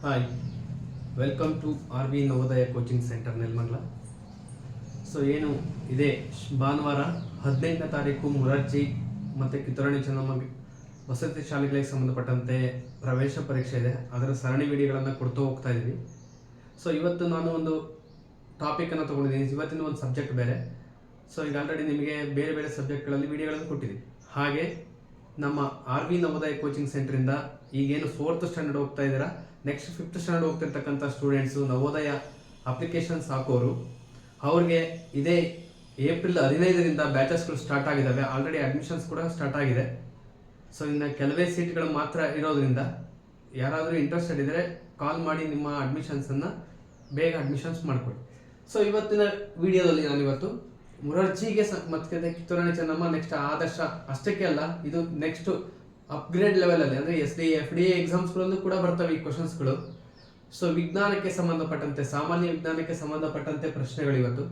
Hi, welcome to RV Navodaya coaching centre Nelamangala. So ಏನು ಇದೆ, ಭಾನುವಾರ 18ನೇ ತಾರೀಕು ಮುರಾರ್ಜಿ ಮತ್ತು ಕಿತ್ತೂರಾಣಿ ಚೆನ್ನಮ್ಮ ವಸತಿ ಶಾಲೆಗಳಿಗೆ ಸಂಬಂಧಪಟ್ಟಂತೆ ಪ್ರವೇಶ ಪರೀಕ್ಷೆ ಇದೆ. ಅದರ ಸರಣಿ ವಿಡಿಯೋಗಳನ್ನು ಕೊಡ್ತಾ ಹೋಗ್ತಾ ಇದ್ದೀವಿ. ಸೊ ಇವತ್ತು ನಾನು ಒಂದು ಟಾಪಿಕನ್ನು ತೊಗೊಂಡಿದ್ದೀನಿ. ಇವತ್ತಿನ ಒಂದು ಸಬ್ಜೆಕ್ಟ್ ಬೇರೆ. ಸೊ ಈಗ ಆಲ್ರೆಡಿ ನಿಮಗೆ ಬೇರೆ ಬೇರೆ ಸಬ್ಜೆಕ್ಟ್ಗಳಲ್ಲಿ ವಿಡಿಯೋಗಳನ್ನು ಕೊಟ್ಟಿದ್ದೀನಿ. ಹಾಗೆ ನಮ್ಮ RV ನವೋದಯ ಕೋಚಿಂಗ್ ಸೆಂಟ್ರಿಂದ ಈಗೇನು 4th ಸ್ಟ್ಯಾಂಡರ್ಡ್ ಹೋಗ್ತಾ ಇದ್ದೀರಾ, ನೆಕ್ಸ್ಟ್ 5th ಸ್ಟ್ಯಾಂಡರ್ಡ್ ಹೋಗ್ತಿರ್ತಕ್ಕಂಥ ಸ್ಟೂಡೆಂಟ್ಸು ನವೋದಯ ಅಪ್ಲಿಕೇಶನ್ಸ್ ಹಾಕೋರು, ಅವ್ರಿಗೆ ಇದೇ ಏಪ್ರಿಲ್ 15ರಿಂದ ಬ್ಯಾಚಸ್ಗಳು ಸ್ಟಾರ್ಟ್ ಆಗಿದ್ದಾವೆ. ಆಲ್ರೆಡಿ ಅಡ್ಮಿಷನ್ಸ್ ಕೂಡ ಸ್ಟಾರ್ಟ್ ಆಗಿದೆ. ಸೊ ಇನ್ನು ಕೆಲವೇ ಸೀಟ್ಗಳು ಮಾತ್ರ ಇರೋದ್ರಿಂದ ಯಾರಾದರೂ ಇಂಟ್ರೆಸ್ಟೆಡ್ ಇದ್ದರೆ ಕಾಲ್ ಮಾಡಿ ನಿಮ್ಮ ಅಡ್ಮಿಷನ್ಸನ್ನು ಬೇಗ ಅಡ್ಮಿಷನ್ಸ್ ಮಾಡಿಕೊಡಿ. ಸೊ ಇವತ್ತಿನ ವಿಡಿಯೋದಲ್ಲಿ ನಾನಿವತ್ತು ಮುರಾರ್ಜಿಗೆ ಮತ್ತೆ ಕಿತ್ತೂರಾಣಿ ಚೆನ್ನಮ್ಮ, ನೆಕ್ಸ್ಟ್ ಆದರ್ಶ ಅಷ್ಟಕ್ಕೆ ಅಲ್ಲ, ಇದು ನೆಕ್ಸ್ಟ್ ಅಪ್ಗ್ರೇಡ್ ಲೆವೆಲಲ್ಲಿ ಅಂದರೆ SD FDA ಎಕ್ಸಾಮ್ಸ್ಗಳಲ್ಲೂ ಕೂಡ ಬರ್ತವೆ ಈ ಕ್ವಶನ್ಸ್ಗಳು. ಸೊ ವಿಜ್ಞಾನಕ್ಕೆ ಸಂಬಂಧಪಟ್ಟಂತೆ, ಸಾಮಾನ್ಯ ವಿಜ್ಞಾನಕ್ಕೆ ಸಂಬಂಧಪಟ್ಟಂತೆ ಪ್ರಶ್ನೆಗಳು ಇವತ್ತು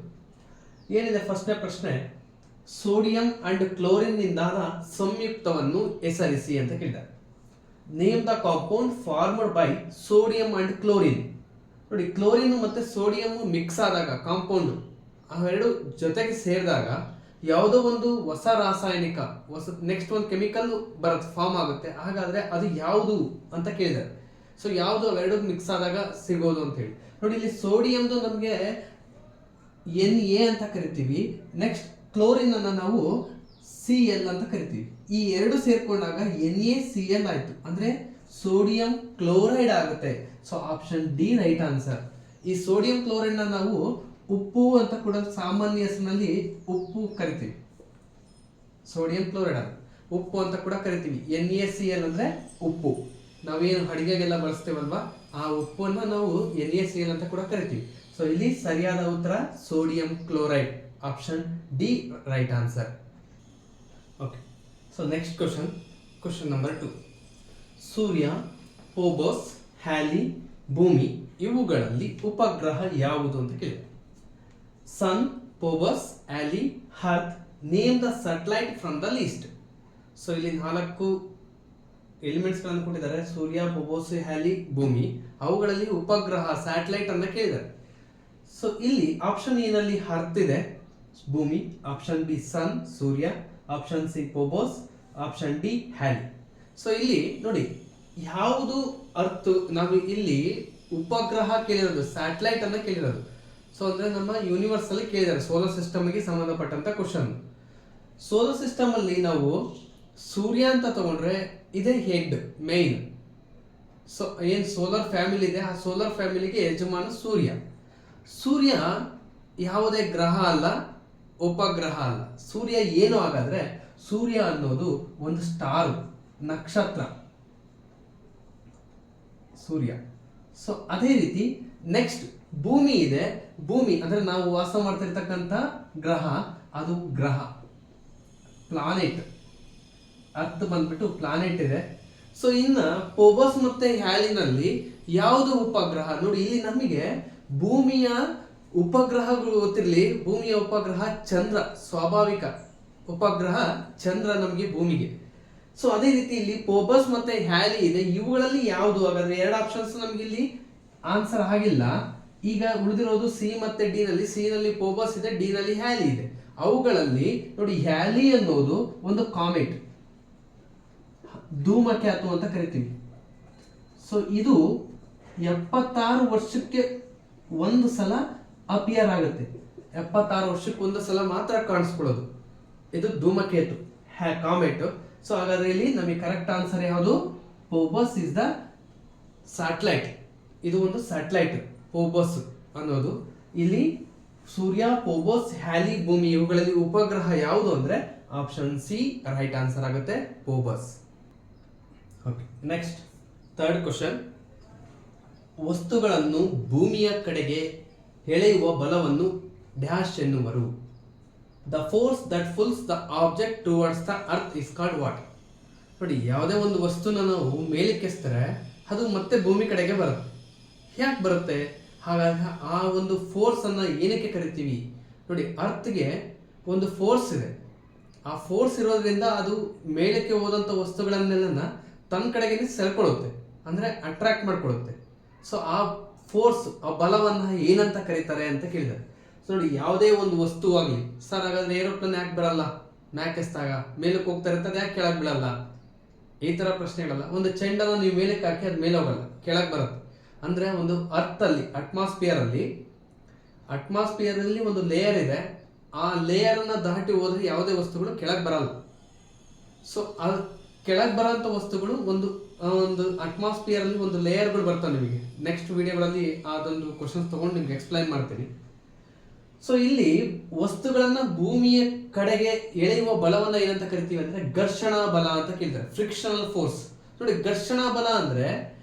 ಏನಿದೆ. ಫಸ್ಟ್ನೇ ಪ್ರಶ್ನೆ, ಸೋಡಿಯಂ ಅಂಡ್ ಕ್ಲೋರಿನ್ ನಿಂದಾದ ಸಂಯುಕ್ತವನ್ನು ಹೆಸರಿಸಿ ಅಂತ ಕೇಳಿದ್ದಾರೆ. Name the compound formed by sodium and chlorine. ನೋಡಿ, ಕ್ಲೋರಿನ್ ಮತ್ತೆ ಸೋಡಿಯಂ ಮಿಕ್ಸ್ ಆದಾಗ, ಕಾಂಪೌಂಡ್ ಅವೆರಡು ಜೊತೆಗೆ ಸೇರಿದಾಗ ಯಾವುದೋ ಒಂದು ಹೊಸ ರಾಸಾಯನಿಕ, ನೆಕ್ಸ್ಟ್ ಒಂದು ಕೆಮಿಕಲ್ ಬರುತ್ತೆ, ಫಾರ್ಮ್ ಆಗುತ್ತೆ. ಹಾಗಾದ್ರೆ ಅದು ಯಾವುದು ಅಂತ ಕೇಳಿದ್ದಾರೆ. ಸೊ ಯಾವುದು ಅವೆರಡು ಮಿಕ್ಸ್ ಆದಾಗ ಸಿಗೋದು ಅಂತ ಹೇಳಿ. ನೋಡಿ, ಇಲ್ಲಿ ಸೋಡಿಯಂದು ನಮಗೆ Na ಅಂತ ಕರಿತೀವಿ. ನೆಕ್ಸ್ಟ್ ಕ್ಲೋರಿನ್ ಅನ್ನ ನಾವು Cl ಅಂತ ಕರಿತೀವಿ. ಈ ಎರಡು ಸೇರ್ಕೊಂಡಾಗ NaCl ಆಯ್ತು, ಅಂದ್ರೆ ಸೋಡಿಯಂ ಕ್ಲೋರೈಡ್ ಆಗುತ್ತೆ. So option D right answer. ಈ ಸೋಡಿಯಂ ಕ್ಲೋರೈಡ್ ನಾವು ಉಪ್ಪು ಅಂತ ಕೂಡ ಸಾಮಾನ್ಯ ಹೆಸರಿನಲ್ಲಿ ಉಪ್ಪು ಕರಿತೀವಿ. ಸೋಡಿಯಂ ಕ್ಲೋರೈಡ್ ಉಪ್ಪು ಅಂತ ಕೂಡ ಕರಿತೀವಿ. NaCl ಅಂದ್ರೆ ಉಪ್ಪು. ನಾವೇನು ಅಡಿಗೆಗೆಲ್ಲ ಬಳಸ್ತೇವಲ್ವಾ, ಆ ಉಪ್ಪನ್ನು ನಾವು NaCl ಅಂತ ಕೂಡ ಕರಿತೀವಿ. ಸೊ ಇಲ್ಲಿ ಸರಿಯಾದ ಉತ್ತರ sodium chloride, option D right answer. Okay, so next question number 2. ಸೂರ್ಯ, ಫೋಬೋಸ್, ಹ್ಯಾಲಿ, ಭೂಮಿ ಇವುಗಳಲ್ಲಿ ಉಪಗ್ರಹ ಯಾವುದು ಅಂತ ಕೇಳಿದೆ. Sun, Phobos, Halley, earth. Name the satellite from the list. So ಇಲ್ಲಿ 4 ಎಲಿಮೆಂಟ್ಸ್ ಗಳನ್ನು ಕೊಟ್ಟಿದ್ದಾರೆ, ಸೂರ್ಯ, ಫೋಬೋಸ್, ಹ್ಯಾಲಿ, ಭೂಮಿ. ಅವುಗಳಲ್ಲಿ ಉಪಗ್ರಹ ಸ್ಯಾಟಲೈಟ್ ಅನ್ನ ಕೇಳಿದ್ದಾರೆ. ಸೊ ಇಲ್ಲಿ ಆಪ್ಷನ್ ಎ ನಲ್ಲಿ ಅರ್ತ್ ಇದೆ, ಭೂಮಿ. ಆಪ್ಷನ್ ಬಿ ಸನ್, ಸೂರ್ಯ. Option C Phobos. Option D Halley. So ಇಲ್ಲಿ ನೋಡಿ, ಯಾವುದು ಅರ್ತ್, ನಾವು ಇಲ್ಲಿ ಉಪಗ್ರಹ ಕೇಳಿರೋದು, ಸ್ಯಾಟಲೈಟ್ ಅನ್ನ ಕೇಳಿರೋದು. ಸೊ ಅಂದ್ರೆ ನಮ್ಮ ಯೂನಿವರ್ಸ್ ಅಲ್ಲಿ ಕೇಳಿದ್ದಾರೆ, ಸೋಲಾರ್ ಸಿಸ್ಟಮ್ಗೆ ಸಂಬಂಧಪಟ್ಟಂತ ಕ್ವಶನ್. ಸೋಲಾರ್ ಸಿಸ್ಟಮ್ ಅಲ್ಲಿ ನಾವು ಸೂರ್ಯ ಅಂತ ತಗೊಂಡ್ರೆ ಇದೇ ಹೆಡ್, ಮೇನ್. ಸೊ ಏನ್ ಸೋಲಾರ್ ಫ್ಯಾಮಿಲಿ ಇದೆ, ಆ ಸೋಲಾರ್ ಫ್ಯಾಮಿಲಿಗೆ ಯಜಮಾನ ಸೂರ್ಯ. ಸೂರ್ಯ ಯಾವುದೇ ಗ್ರಹ ಅಲ್ಲ, ಉಪಗ್ರಹ ಅಲ್ಲ. ಸೂರ್ಯ ಏನು ಹಾಗಾದ್ರೆ, ಸೂರ್ಯ ಅನ್ನೋದು ಒಂದು ಸ್ಟಾರ್, ನಕ್ಷತ್ರ ಸೂರ್ಯ. ಸೊ ಅದೇ ರೀತಿ ನೆಕ್ಸ್ಟ್ ಭೂಮಿ ಇದೆ. ಭೂಮಿ ಅಂದ್ರೆ ನಾವು ವಾಸ ಮಾಡ್ತಿರ್ತಕ್ಕಂಥ ಗ್ರಹ, ಅದು ಗ್ರಹ, ಪ್ಲಾನೆಟ್. ಅರ್ಥ ಬಂದ್ಬಿಟ್ಟು ಪ್ಲಾನೆಟ್ ಇದೆ. ಸೊ ಇನ್ನ ಫೋಬೋಸ್ ಮತ್ತೆ ಹ್ಯಾಲಿನಲ್ಲಿ ಯಾವುದು ಉಪಗ್ರಹ? ನೋಡಿ, ಇಲ್ಲಿ ನಮಗೆ ಭೂಮಿಯ ಉಪಗ್ರಹಗಳು ಗೊತ್ತಿರಲಿ. ಭೂಮಿಯ ಉಪಗ್ರಹ ಚಂದ್ರ, ಸ್ವಾಭಾವಿಕ ಉಪಗ್ರಹ ಚಂದ್ರ ನಮಗೆ ಭೂಮಿಗೆ. ಸೊ ಅದೇ ರೀತಿ ಇಲ್ಲಿ ಫೋಬೋಸ್ ಮತ್ತೆ ಹ್ಯಾಲಿ ಇದೆ. ಇವುಗಳಲ್ಲಿ ಯಾವುದು ಹಾಗಾದ್ರೆ? 2 ಆಪ್ಷನ್ಸ್ ನಮ್ಗೆ ಇಲ್ಲಿ ಆನ್ಸರ್ ಆಗಿಲ್ಲ. ಈಗ ಉಳಿದಿರೋದು ಸಿ ಮತ್ತೆ ಡಿ ನಲ್ಲಿ. ಸಿ ನಲ್ಲಿ ಫೋಬೋಸ್ ಇದೆ, ಡಿ ನಲ್ಲಿ ಹ್ಯಾಲಿ ಇದೆ. ಅವುಗಳಲ್ಲಿ ನೋಡಿ, ಹ್ಯಾಲಿ ಅನ್ನೋದು ಒಂದು ಕಾಮೆಟ್, ಧೂಮಕೇತು ಅಂತ ಕರಿತೀವಿ. ಸೊ ಇದು 76 ವರ್ಷಕ್ಕೆ ಒಂದು ಸಲ ಅಪಿಯರ್ ಆಗುತ್ತೆ. 76 ವರ್ಷಕ್ಕೆ ಒಂದು ಸಲ ಮಾತ್ರ ಕಾಣಿಸ್ಕೊಳ್ಳೋದು. ಇದು ಧೂಮಕೇತು, ಕಾಮೆಟ್. ಸೊ ಹಾಗಾದ್ರೆ ಇಲ್ಲಿ ನಮಗೆ ಕರೆಕ್ಟ್ ಆನ್ಸರ್ ಯಾವುದು? Phobos is the satellite. ಇದು ಒಂದು ಸ್ಯಾಟಲೈಟ್ ಫೋಬೋಸ್ ಅನ್ನೋದು. ಇಲ್ಲಿ ಸೂರ್ಯ, ಫೋಬೋಸ್, ಹ್ಯಾಲಿ, ಭೂಮಿ ಇವುಗಳಲ್ಲಿ ಉಪಗ್ರಹ ಯಾವುದು ಅಂದ್ರೆ ಆಪ್ಷನ್ ಸಿ ರೈಟ್ ಆನ್ಸರ್ ಆಗುತ್ತೆ, Phobos. Okay, next third question. ವಸ್ತುಗಳನ್ನು ಭೂಮಿಯ ಕಡೆಗೆ ಎಳೆಯುವ ಬಲವನ್ನು ಡ್ಯಾಶ್ ಎನ್ನುವರು. The force that pulls the object towards the earth is called what? ನೋಡಿ, ಯಾವುದೇ ಒಂದು ವಸ್ತುನ ನಾವು ಮೇಲಕ್ಕೆಸ್ತಾರೆ ಅದು ಮತ್ತೆ ಭೂಮಿ ಕಡೆಗೆ ಬರುತ್ತೆ. ಯಾಕೆ ಬರುತ್ತೆ? ಹಾಗಾಗಿ ಆ ಒಂದು ಫೋರ್ಸ್ ಅನ್ನ ಏನಕ್ಕೆ ಕರಿತೀವಿ? ನೋಡಿ, ಅರ್ತ್ಗೆ ಒಂದು ಫೋರ್ಸ್ ಇದೆ. ಆ ಫೋರ್ಸ್ ಇರೋದ್ರಿಂದ ಅದು ಮೇಲಕ್ಕೆ ಹೋದಂಥ ವಸ್ತುಗಳನ್ನೆಲ್ಲ ತನ್ನ ಕಡೆಗೆ ಸೆಳ್ಕೊಳ್ಳುತ್ತೆ, ಅಂದ್ರೆ ಅಟ್ರಾಕ್ಟ್ ಮಾಡ್ಕೊಳ್ಳುತ್ತೆ. ಸೊ ಆ ಫೋರ್ಸ್, ಆ ಬಲವನ್ನ ಏನಂತ ಕರೀತಾರೆ ಅಂತ ಕೇಳಿದ್ದಾರೆ. ಸೊ ನೋಡಿ, ಯಾವುದೇ ಒಂದು ವಸ್ತು ಆಗಲಿ, ಸರ್ ಹಾಗಾದ್ರೆ ಏರೋಪ್ಲೇನ್ ಯಾಕೆ ಬರಲ್ಲ, ಮ್ಯಾಕ್ ಎಸ್ತಾಗ ಮೇಲಕ್ಕೆ ಹೋಗ್ತಾ ಇರ್ತದೆ, ಯಾಕೆ ಕೆಳಗೆ ಬೀಳಲ್ಲ, ಈ ತರ ಪ್ರಶ್ನೆಗಳಲ್ಲ. ಒಂದು ಚೆಂಡನ್ನು ನೀವು ಮೇಲಕ್ಕೆ ಹಾಕಿ ಅದು ಮೇಲೆ ಹೋಗಲ್ಲ, ಕೆಳಗೆ ಬರುತ್ತೆ. ಅಂದ್ರೆ ಒಂದು ಅರ್ತ್ ಅಲ್ಲಿ, ಅಟ್ಮಾಸ್ಫಿಯರ್ ಅಲ್ಲಿ ಒಂದು ಲೇಯರ್ ಇದೆ, ಆ ಲೇಯರ್ ಅನ್ನ ದಾಟಿ ಹೋದ್ರೆ ಯಾವುದೇ ವಸ್ತುಗಳು ಕೆಳಗೆ ಬರಲ್ಲ. ಸೊ ಆ ಕೆಳಗೆ ಬರೋಂಥ ವಸ್ತುಗಳು ಒಂದು ಅಟ್ಮಾಸ್ಫಿಯರ್ ಅಲ್ಲಿ ಒಂದು ಲೇಯರ್ಗಳು ಬರ್ತವೆ. ನಿಮಗೆ ನೆಕ್ಸ್ಟ್ ವಿಡಿಯೋಗಳಲ್ಲಿ ಅದೊಂದು ಕ್ವಶನ್ಸ್ ತಗೊಂಡು ನಿಮ್ಗೆ ಎಕ್ಸ್ಪ್ಲೈನ್ ಮಾಡ್ತೀನಿ. ಸೊ ಇಲ್ಲಿ ವಸ್ತುಗಳನ್ನ ಭೂಮಿಯ ಕಡೆಗೆ ಎಳೆಯುವ ಬಲವನ್ನ ಏನಂತ ಕರಿತೀವಿ ಅಂದ್ರೆ ಘರ್ಷಣಾ ಬಲ ಅಂತ ಕೇಳ್ತಾರೆ, ಫ್ರಿಕ್ಷನಲ್ ಫೋರ್ಸ್. ನೋಡಿ, ಘರ್ಷಣಾ ಬಲ ಅಂದ್ರೆ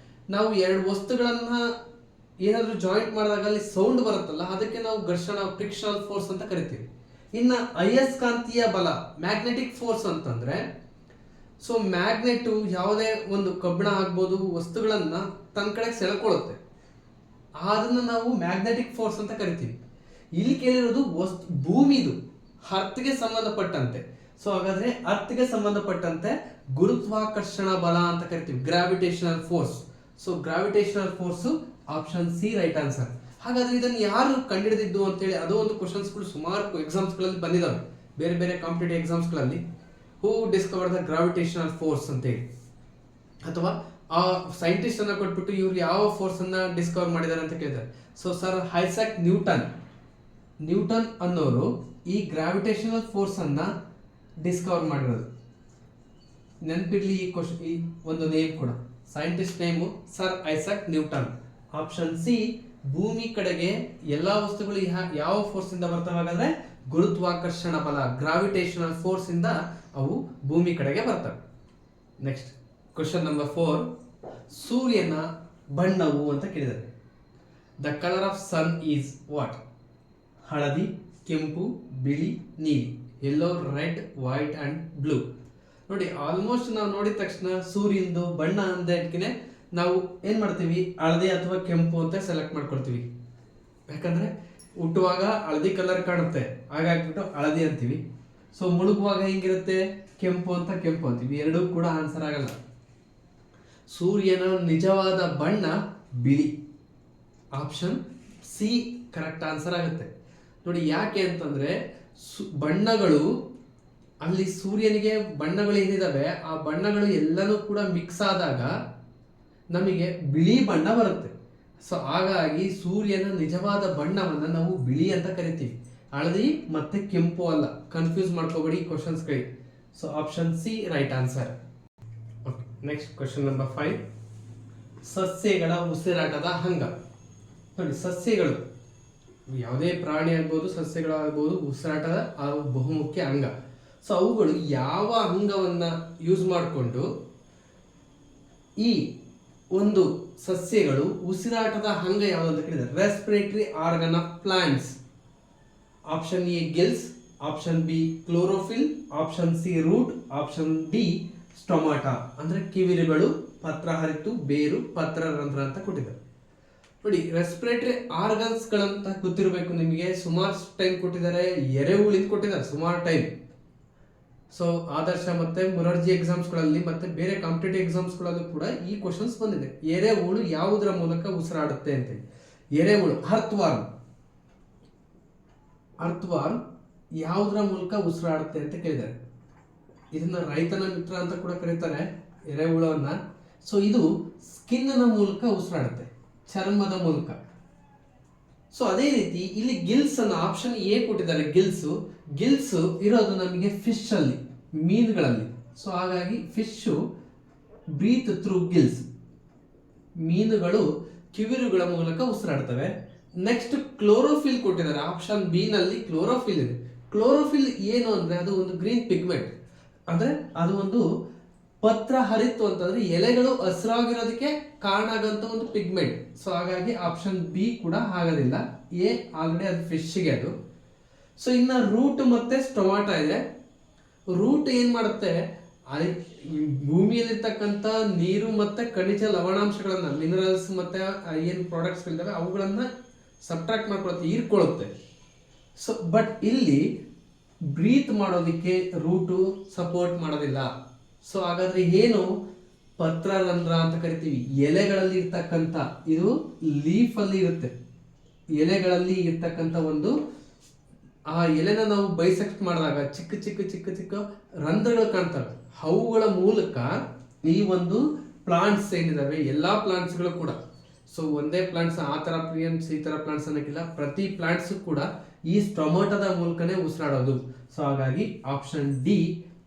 ನಾವು ಎರಡು ವಸ್ತುಗಳನ್ನ ಏನಾದ್ರೂ ಜಾಯಿಂಟ್ ಮಾಡಿದಾಗ ಅಲ್ಲಿ ಸೌಂಡ್ ಬರುತ್ತಲ್ಲ, ಅದಕ್ಕೆ ನಾವು ಫ್ರಿಕ್ಷನಲ್ ಫೋರ್ಸ್ ಅಂತ ಕರಿತೀವಿ. ಇನ್ನ ಅಯಸ್ಕಾಂತೀಯ ಬಲ, ಮ್ಯಾಗ್ನೆಟಿಕ್ ಫೋರ್ಸ್ ಅಂತಂದ್ರೆ, ಸೊ ಮ್ಯಾಗ್ನೆಟ್ ಯಾವುದೇ ಒಂದು ಕಬ್ಬಿಣ ಆಗ್ಬೋದು ವಸ್ತುಗಳನ್ನ ತನ್ನ ಕಡೆಗೆ ಸೆಳ್ಕೊಳ್ಳುತ್ತೆ, ಅದನ್ನ ನಾವು ಮ್ಯಾಗ್ನೆಟಿಕ್ ಫೋರ್ಸ್ ಅಂತ ಕರಿತೀವಿ. ಇಲ್ಲಿ ಕೇಳಿರೋದು ಭೂಮಿದು, ಅರ್ಥ್ಗೆ ಸಂಬಂಧಪಟ್ಟಂತೆ. ಸೊ ಹಾಗಾದ್ರೆ ಅರ್ಥ್ಗೆ ಸಂಬಂಧಪಟ್ಟಂತೆ ಗುರುತ್ವಾಕರ್ಷಣ ಬಲ ಅಂತ ಕರಿತೀವಿ, gravitational force. So gravitational force option C right answer. ಹಾಗಾದ್ರೆ ಇದನ್ನು ಯಾರು ಕಂಡುಹಿಡಿದಿದ್ದು ಅಂತೇಳಿ ಅದು ಒಂದು ಕ್ವಶನ್ಸ್ಗಳು ಸುಮಾರು ಎಕ್ಸಾಮ್ಸ್ಗಳಲ್ಲಿ ಬಂದಿದ್ದಾವೆ, ಬೇರೆ ಬೇರೆ ಕಾಂಪಿಟೇಟಿವ್ ಎಕ್ಸಾಮ್ಸ್ಗಳಲ್ಲಿ. Who discover the gravitational force ಅಂತೇಳಿ, ಅಥವಾ ಆ ಸೈಂಟಿಸ್ಟ್ ಅನ್ನ ಕೊಟ್ಬಿಟ್ಟು ಇವ್ರು ಯಾವ ಫೋರ್ಸ್ ಅನ್ನ ಡಿಸ್ಕವರ್ ಮಾಡಿದ್ದಾರೆ ಅಂತ ಕೇಳಿದ್ದಾರೆ. ಸೊ ಸರ್ ಐಸಾಕ್ ನ್ಯೂಟನ್ ಅನ್ನೋರು ಈ ಗ್ರಾವಿಟೇಷನಲ್ ಫೋರ್ಸ್ ಅನ್ನ ಡಿಸ್ಕವರ್ ಮಾಡಿರೋದು. ನೆನಪಿರ್ಲಿ ಈ ಒಂದು ನೇಮ್ ಕೂಡ, scientist name sir Isaac Newton. Option C, ಭೂಮಿ ಕಡೆಗೆ ಎಲ್ಲಾ ವಸ್ತುಗಳು ಯಾವ ಫೋರ್ಸ್ ಇಂದ ಬರ್ತವೆ ಹಾಗಾದ್ರೆ ಗುರುತ್ವಾಕರ್ಷಣ ಬಲ, ಗ್ರಾವಿಟೇಷನಲ್ ಫೋರ್ಸ್ ಇಂದ ಅವು ಭೂಮಿ ಕಡೆಗೆ ಬರ್ತವೆ. ನೆಕ್ಸ್ಟ್ ಕ್ವಶನ್ ನಂಬರ್ 4, ಸೂರ್ಯನ ಬಣ್ಣವು ಅಂತ ಕೇಳಿದ್ದಾರೆ. The colour of sun is what? ಹಳದಿ, ಕೆಂಪು, ಬಿಳಿ, ನೀಲಿ, yellow, red, white and blue. ನೋಡಿ, ಆಲ್ಮೋಸ್ಟ್ ನಾವು ನೋಡಿದ ತಕ್ಷಣ ಸೂರ್ಯಂದು ಬಣ್ಣ ಅಂದಕ್ಕೆ ನಾವು ಏನ್ ಮಾಡ್ತೀವಿ, ಹಳದಿ ಅಥವಾ ಕೆಂಪು ಅಂತ ಸೆಲೆಕ್ಟ್ ಮಾಡ್ಕೊಳ್ತೀವಿ. ಯಾಕಂದ್ರೆ ಹುಟ್ಟುವಾಗ ಹಳದಿ ಕಲರ್ ಕಾಣುತ್ತೆ, ಹಾಗಾಗ್ಬಿಟ್ಟು ಹಳದಿ ಅಂತೀವಿ. ಸೊ ಮುಳುಗುವಾಗ ಹೆಂಗಿರುತ್ತೆ, ಕೆಂಪು ಅಂತೀವಿ. ಎರಡೂ ಕೂಡ ಆನ್ಸರ್ ಆಗಲ್ಲ. ಸೂರ್ಯನ ನಿಜವಾದ ಬಣ್ಣ ಬಿಳಿ. ಆಪ್ಷನ್ ಸಿ ಕರೆಕ್ಟ್ ಆನ್ಸರ್ ಆಗುತ್ತೆ. ನೋಡಿ, ಯಾಕೆ ಅಂತಂದ್ರೆ ಬಣ್ಣಗಳು ಅಲ್ಲಿ ಸೂರ್ಯನಿಗೆ ಬಣ್ಣಗಳು ಏನಿದಾವೆ ಆ ಬಣ್ಣಗಳು ಎಲ್ಲನೂ ಕೂಡ ಮಿಕ್ಸ್ ಆದಾಗ ನಮಗೆ ಬಿಳಿ ಬಣ್ಣ ಬರುತ್ತೆ. ಸೊ ಹಾಗಾಗಿ ಸೂರ್ಯನ ನಿಜವಾದ ಬಣ್ಣವನ್ನ ನಾವು ಬಿಳಿ ಅಂತ ಕರಿತೀವಿ, ಹಳದಿ ಮತ್ತೆ ಕೆಂಪು ಅಲ್ಲ. ಕನ್ಫ್ಯೂಸ್ ಮಾಡ್ಕೋಬೇಡಿ ಕ್ವಶನ್ಸ್ಗಳಿಗೆ. So option C right answer. Next question number 5, ಸಸ್ಯಗಳ ಉಸಿರಾಟದ ಅಂಗ. ನೋಡಿ, ಸಸ್ಯಗಳು ಯಾವುದೇ ಪ್ರಾಣಿ ಆಗ್ಬೋದು, ಸಸ್ಯಗಳಾಗ್ಬೋದು, ಉಸಿರಾಟದ ಬಹುಮುಖ್ಯ ಅಂಗ. ಸೊ ಅವುಗಳು ಯಾವ ಅಂಗವನ್ನ ಯೂಸ್ ಮಾಡಿಕೊಂಡು ಈ ಒಂದು ಸಸ್ಯಗಳು ಉಸಿರಾಟದ ಅಂಗ ಯಾವುದು ಅಂತ ಕೇಳಿದರೆ respiratory organ of plants. Option A gills, option B chlorophyll, option C root, option D stomata. ಅಂದ್ರೆ ಕಿವಿರುಗಳು, ಪತ್ರಹರಿತು, ಬೇರು, ಪತ್ರರಂಧ್ರ ಅಂತ ಕೊಟ್ಟಿದ್ದಾರೆ. ನೋಡಿ, ರೆಸ್ಪಿರೇಟರಿ ಆರ್ಗನ್ಸ್ ಗಳಂತ ಗೊತ್ತಿರಬೇಕು ನಿಮಗೆ. ಸುಮಾರು ಟೈಮ್ ಕೊಟ್ಟಿದ್ದಾರೆ, ಎರೆಹುಳಿಂದ ಕೊಟ್ಟಿದ್ದಾರೆ ಸುಮಾರು ಟೈಮ್. ಸೊ ಆದರ್ಶ ಮತ್ತೆ ಮುರಾರ್ಜಿ ಎಕ್ಸಾಮ್ಸ್ಗಳಲ್ಲಿ ಮತ್ತೆ ಬೇರೆ ಕಾಂಪಿಟೇಟಿವ್ ಎಕ್ಸಾಮ್ಸ್ಗಳಲ್ಲೂ ಕೂಡ ಈ ಕ್ವಶನ್ಸ್ ಬಂದಿದೆ. ಎರೆಹುಳು ಯಾವುದರ ಮೂಲಕ ಉಸಿರಾಡುತ್ತೆ ಅಂತ. ಎರೆಹುಳು ಅರ್ಥವಾರ್ಮ್ ಯಾವುದರ ಮೂಲಕ ಉಸಿರಾಡುತ್ತೆ ಅಂತ ಕೇಳಿದ್ದಾರೆ. ಇದನ್ನ ರೈತನ ಮಿತ್ರ ಅಂತ ಕೂಡ ಕರೀತಾರೆ ಎರೆಹುಳವನ್ನ. ಸೊ ಇದು ಸ್ಕಿನ್ನ ಮೂಲಕ ಉಸಿರಾಡುತ್ತೆ, ಚರ್ಮದ ಮೂಲಕ. ಸೊ ಅದೇ ರೀತಿ ಇಲ್ಲಿ ಗಿಲ್ಸ್ ಅನ್ನ ಆಪ್ಷನ್ ಎ ಕೊಟ್ಟಿದ್ದಾರೆ. ಗಿಲ್ಸ್ ಇರೋದು ನಮಗೆ ಫಿಶ್ ಅಲ್ಲಿ, ಮೀನುಗಳಲ್ಲಿ. ಸೊ ಹಾಗಾಗಿ ಫಿಶ್ ಬ್ರೀತ್ ಥ್ರೂ ಗಿಲ್ಸ್. ಮೀನುಗಳು ಕಿವಿರುಗಳ ಮೂಲಕ ಉಸಿರಾಡ್ತವೆ. ನೆಕ್ಸ್ಟ್ ಕ್ಲೋರೋಫಿಲ್ ಕೊಟ್ಟಿದ್ದಾರೆ. ಆಪ್ಷನ್ ಬಿ ನಲ್ಲಿ ಕ್ಲೋರೋಫಿಲ್ ಇದೆ. ಕ್ಲೋರೋಫಿಲ್ ಏನು ಅಂದ್ರೆ ಅದು ಒಂದು ಗ್ರೀನ್ ಪಿಗ್ಮೆಂಟ್, ಅಂದ್ರೆ ಅದು ಒಂದು ಪತ್ರ ಹರಿತ್ತು ಅಂತಂದ್ರೆ ಎಲೆಗಳು ಹಸಿರಾಗಿರೋದಕ್ಕೆ ಕಾರಣ ಆಗಂತ ಒಂದು ಪಿಗ್ಮೆಂಟ್. ಸೊ ಹಾಗಾಗಿ ಆಪ್ಷನ್ ಬಿ ಕೂಡ ಆಗೋದಿಲ್ಲ. ಎ ಆಲ್ರೆಡಿ ಅದು ಫಿಶ್ಗೆ ಅದು. ಸೊ ಇನ್ನ ರೂಟ್ ಮತ್ತೆ ಸ್ಟೊಮಾಟಾ ಇದೆ. ರೂಟ್ ಏನ್ ಮಾಡುತ್ತೆ, ಭೂಮಿಯಲ್ಲಿರ್ತಕ್ಕಂಥ ನೀರು ಮತ್ತೆ ಖನಿಜ ಲವಣಾಂಶಗಳನ್ನ, ಮಿನರಲ್ಸ್ ಮತ್ತೆ ಏನ್ ಪ್ರಾಡಕ್ಟ್ಸ್ ಗಳಿದಾವೆ ಅವುಗಳನ್ನ ಸಬ್ಟ್ರಾಕ್ಟ್ ಮಾಡ್ಕೊಳುತ್ತೆ, ಹೀರ್ಕೊಳ್ಳುತ್ತೆ. ಸೊ ಬಟ್ ಇಲ್ಲಿ ಬ್ರೀತ್ ಮಾಡೋದಕ್ಕೆ ರೂಟು ಸಪೋರ್ಟ್ ಮಾಡೋದಿಲ್ಲ. ಸೊ ಹಾಗಾದ್ರೆ ಏನು ಪತ್ರರಂಧ್ರ ಅಂತ ಕರಿತೀವಿ. ಎಲೆಗಳಲ್ಲಿ ಇರ್ತಕ್ಕಂಥ, ಇದು ಲೀಫ್ ಅಲ್ಲಿ ಇರುತ್ತೆ, ಎಲೆಗಳಲ್ಲಿ ಇರ್ತಕ್ಕಂಥ ಒಂದು ಆ ಎಲೆನ ನಾವು ಬೈಸೆಕ್ಟ್ ಮಾಡಿದಾಗ ಚಿಕ್ಕ ಚಿಕ್ಕ ಚಿಕ್ಕ ಚಿಕ್ಕ ರಂಧ್ರಗಳು ಕಾಣ್ತವೆ. ಅವುಗಳ ಮೂಲಕ ಈ ಒಂದು ಪ್ಲಾಂಟ್ಸ್ ಏನಿದಾವೆ ಎಲ್ಲಾ ಪ್ಲಾಂಟ್ಸ್ಗಳು ಕೂಡ, ಸೊ ಒಂದೇ ಪ್ಲಾಂಟ್ಸ್ ಆ ತರ ಪ್ರಿಯನ್ಸ್ ಈ ತರ ಪ್ಲಾಂಟ್ಸ್ ಅನ್ನೋಕ್ಕಿಲ್ಲ, ಪ್ರತಿ ಪ್ಲಾಂಟ್ಸ್ ಕೂಡ ಈ ಸ್ಟೊಮೋಟದ ಮೂಲಕನೇ ಉಸಿರಾಡೋದು. ಸೊ ಹಾಗಾಗಿ ಆಪ್ಷನ್ ಡಿ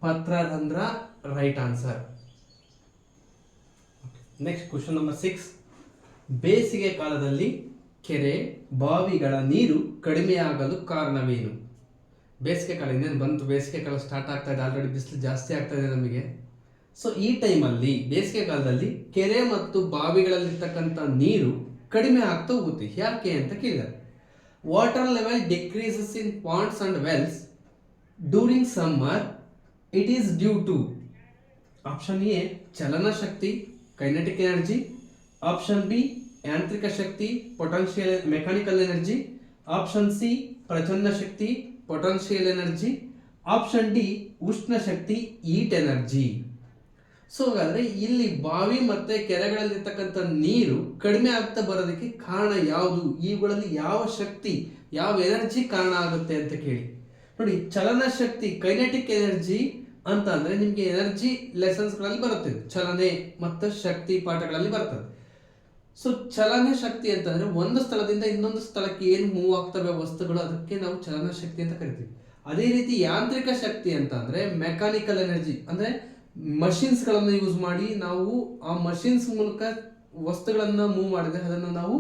ಪತ್ರರಂಧ್ರ right answer. Next question number 6. ಬೇಸಿಗೆ ಕಾಲದಲ್ಲಿ ಕೆರೆ ಬಾವಿಗಳ ನೀರು ಕಡಿಮೆಯಾಗಲು ಕಾರಣವೇನು? ಬೇಸಿಗೆ ಕಾಲ ಇನ್ನೇನು ಬಂತು, ಬೇಸಿಗೆ ಕಾಲ ಸ್ಟಾರ್ಟ್ ಆಗ್ತಾ ಇದೆ, ಆಲ್ರೆಡಿ ಬಿಸಿಲು ಜಾಸ್ತಿ ಆಗ್ತಾ ಇದೆ ನಮಗೆ. ಸೊ ಈ ಟೈಮಲ್ಲಿ ಬೇಸಿಗೆ ಕಾಲದಲ್ಲಿ ಕೆರೆ ಮತ್ತು ಬಾವಿಗಳಲ್ಲಿರ್ತಕ್ಕಂಥ ನೀರು ಕಡಿಮೆ ಆಗ್ತಾ ಹೋಗುತ್ತೆ. ಯಾಕೆ ಅಂತ ಕೇಳಿದ್ದಾರೆ. Water level decreases in ponds and wells during summer. It is due to option A ಚಲನ ಶಕ್ತಿ ಕೈನೆಟಿಕ್ ಎನರ್ಜಿ, ಆಪ್ಷನ್ ಬಿ ಯಾಂತ್ರಿಕ ಶಕ್ತಿ potential mechanical energy, option C ಪ್ರಚಂಡ ಶಕ್ತಿ ಪೊಟೆನ್ಷಿಯಲ್ ಎನರ್ಜಿ, ಆಪ್ಷನ್ ಡಿ ಉಷ್ಣ ಶಕ್ತಿ ಹೀಟ್ ಎನರ್ಜಿ. ಸೊ ಹಾಗಾದ್ರೆ ಇಲ್ಲಿ ಬಾವಿ ಮತ್ತೆ ಕೆರೆಗಳಲ್ಲಿರ್ತಕ್ಕಂಥ ನೀರು ಕಡಿಮೆ ಆಗ್ತಾ ಬರೋದಕ್ಕೆ ಕಾರಣ ಯಾವುದು? ಇವುಗಳಲ್ಲಿ ಯಾವ ಶಕ್ತಿ, ಯಾವ ಎನರ್ಜಿ ಕಾರಣ ಆಗುತ್ತೆ ಅಂತ ಕೇಳಿ ನೋಡಿ. ಚಲನ ಶಕ್ತಿ ಕೈನೆಟಿಕ್ ಎನರ್ಜಿ ಅಂತ ಅಂದ್ರೆ ನಿಮ್ಗೆ ಎನರ್ಜಿ ಲೆಸನ್ಸ್ ಗಳಲ್ಲಿ ಬರುತ್ತೆ, ಚಲನೆ ಮತ್ತು ಶಕ್ತಿ ಪಾಠಗಳಲ್ಲಿ ಬರ್ತದೆ. ಸೊ ಚಲನ ಶಕ್ತಿ ಅಂತಂದ್ರೆ ಒಂದು ಸ್ಥಳದಿಂದ ಇನ್ನೊಂದು ಸ್ಥಳಕ್ಕೆ ಏನು ಮೂವ್ ಆಗ್ತವೆ ವಸ್ತುಗಳು, ಅದಕ್ಕೆ ನಾವು ಚಲನ ಶಕ್ತಿ ಅಂತ ಕರಿತೀವಿ. ಅದೇ ರೀತಿ ಯಾಂತ್ರಿಕ ಶಕ್ತಿ ಅಂತ ಅಂದ್ರೆ ಮೆಕ್ಯಾನಿಕಲ್ ಎನರ್ಜಿ, ಅಂದ್ರೆ ಮಷಿನ್ಸ್ ಗಳನ್ನ ಯೂಸ್ ಮಾಡಿ ನಾವು ಆ ಮಷಿನ್ಸ್ ಮೂಲಕ ವಸ್ತುಗಳನ್ನ ಮೂವ್ ಮಾಡಿದ್ರೆ ಅದನ್ನು ನಾವು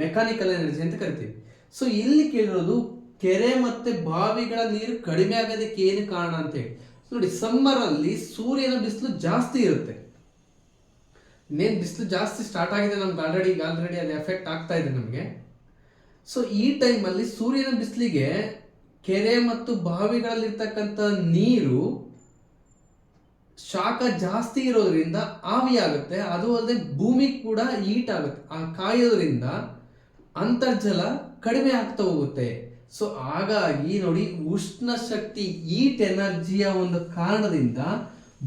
ಮೆಕ್ಯಾನಿಕಲ್ ಎನರ್ಜಿ ಅಂತ ಕರಿತೀವಿ. ಸೊ ಇಲ್ಲಿ ಕೇಳಿರೋದು ಕೆರೆ ಮತ್ತೆ ಬಾವಿಗಳ ನೀರು ಕಡಿಮೆ ಆಗೋದಕ್ಕೆ ಏನು ಕಾರಣ ಅಂತ ಹೇಳಿ ನೋಡಿ. ಸಮ್ಮರ್ ಅಲ್ಲಿ ಸೂರ್ಯನ ಬಿಸಿಲು ಜಾಸ್ತಿ ಇರುತ್ತೆ, ಇನ್ನೇನು ಬಿಸಿಲು ಜಾಸ್ತಿ ಸ್ಟಾರ್ಟ್ ಆಗಿದೆ ನಮ್ಗೆ ಆಲ್ರೆಡಿ ಅದು ಎಫೆಕ್ಟ್ ಆಗ್ತಾ ಇದೆ ನಮಗೆ. ಸೊ ಈ ಟೈಮಲ್ಲಿ ಸೂರ್ಯನ ಬಿಸಿಲಿಗೆ ಕೆರೆ ಮತ್ತು ಬಾವಿಗಳಲ್ಲಿರ್ತಕ್ಕಂಥ ನೀರು ಶಾಖ ಜಾಸ್ತಿ ಇರೋದ್ರಿಂದ ಆವಿಯಾಗುತ್ತೆ. ಅದು ಅಲ್ಲದೆ ಭೂಮಿ ಕೂಡ ಹೀಟ್ ಆಗುತ್ತೆ, ಆ ಕಾಯೋದ್ರಿಂದ ಅಂತರ್ಜಲ ಕಡಿಮೆ ಆಗ್ತಾ ಹೋಗುತ್ತೆ. ಸೊ ಹಾಗಾಗಿ ನೋಡಿ ಉಷ್ಣ ಶಕ್ತಿ ಹೀಟ್ ಎನರ್ಜಿಯ ಒಂದು ಕಾರಣದಿಂದ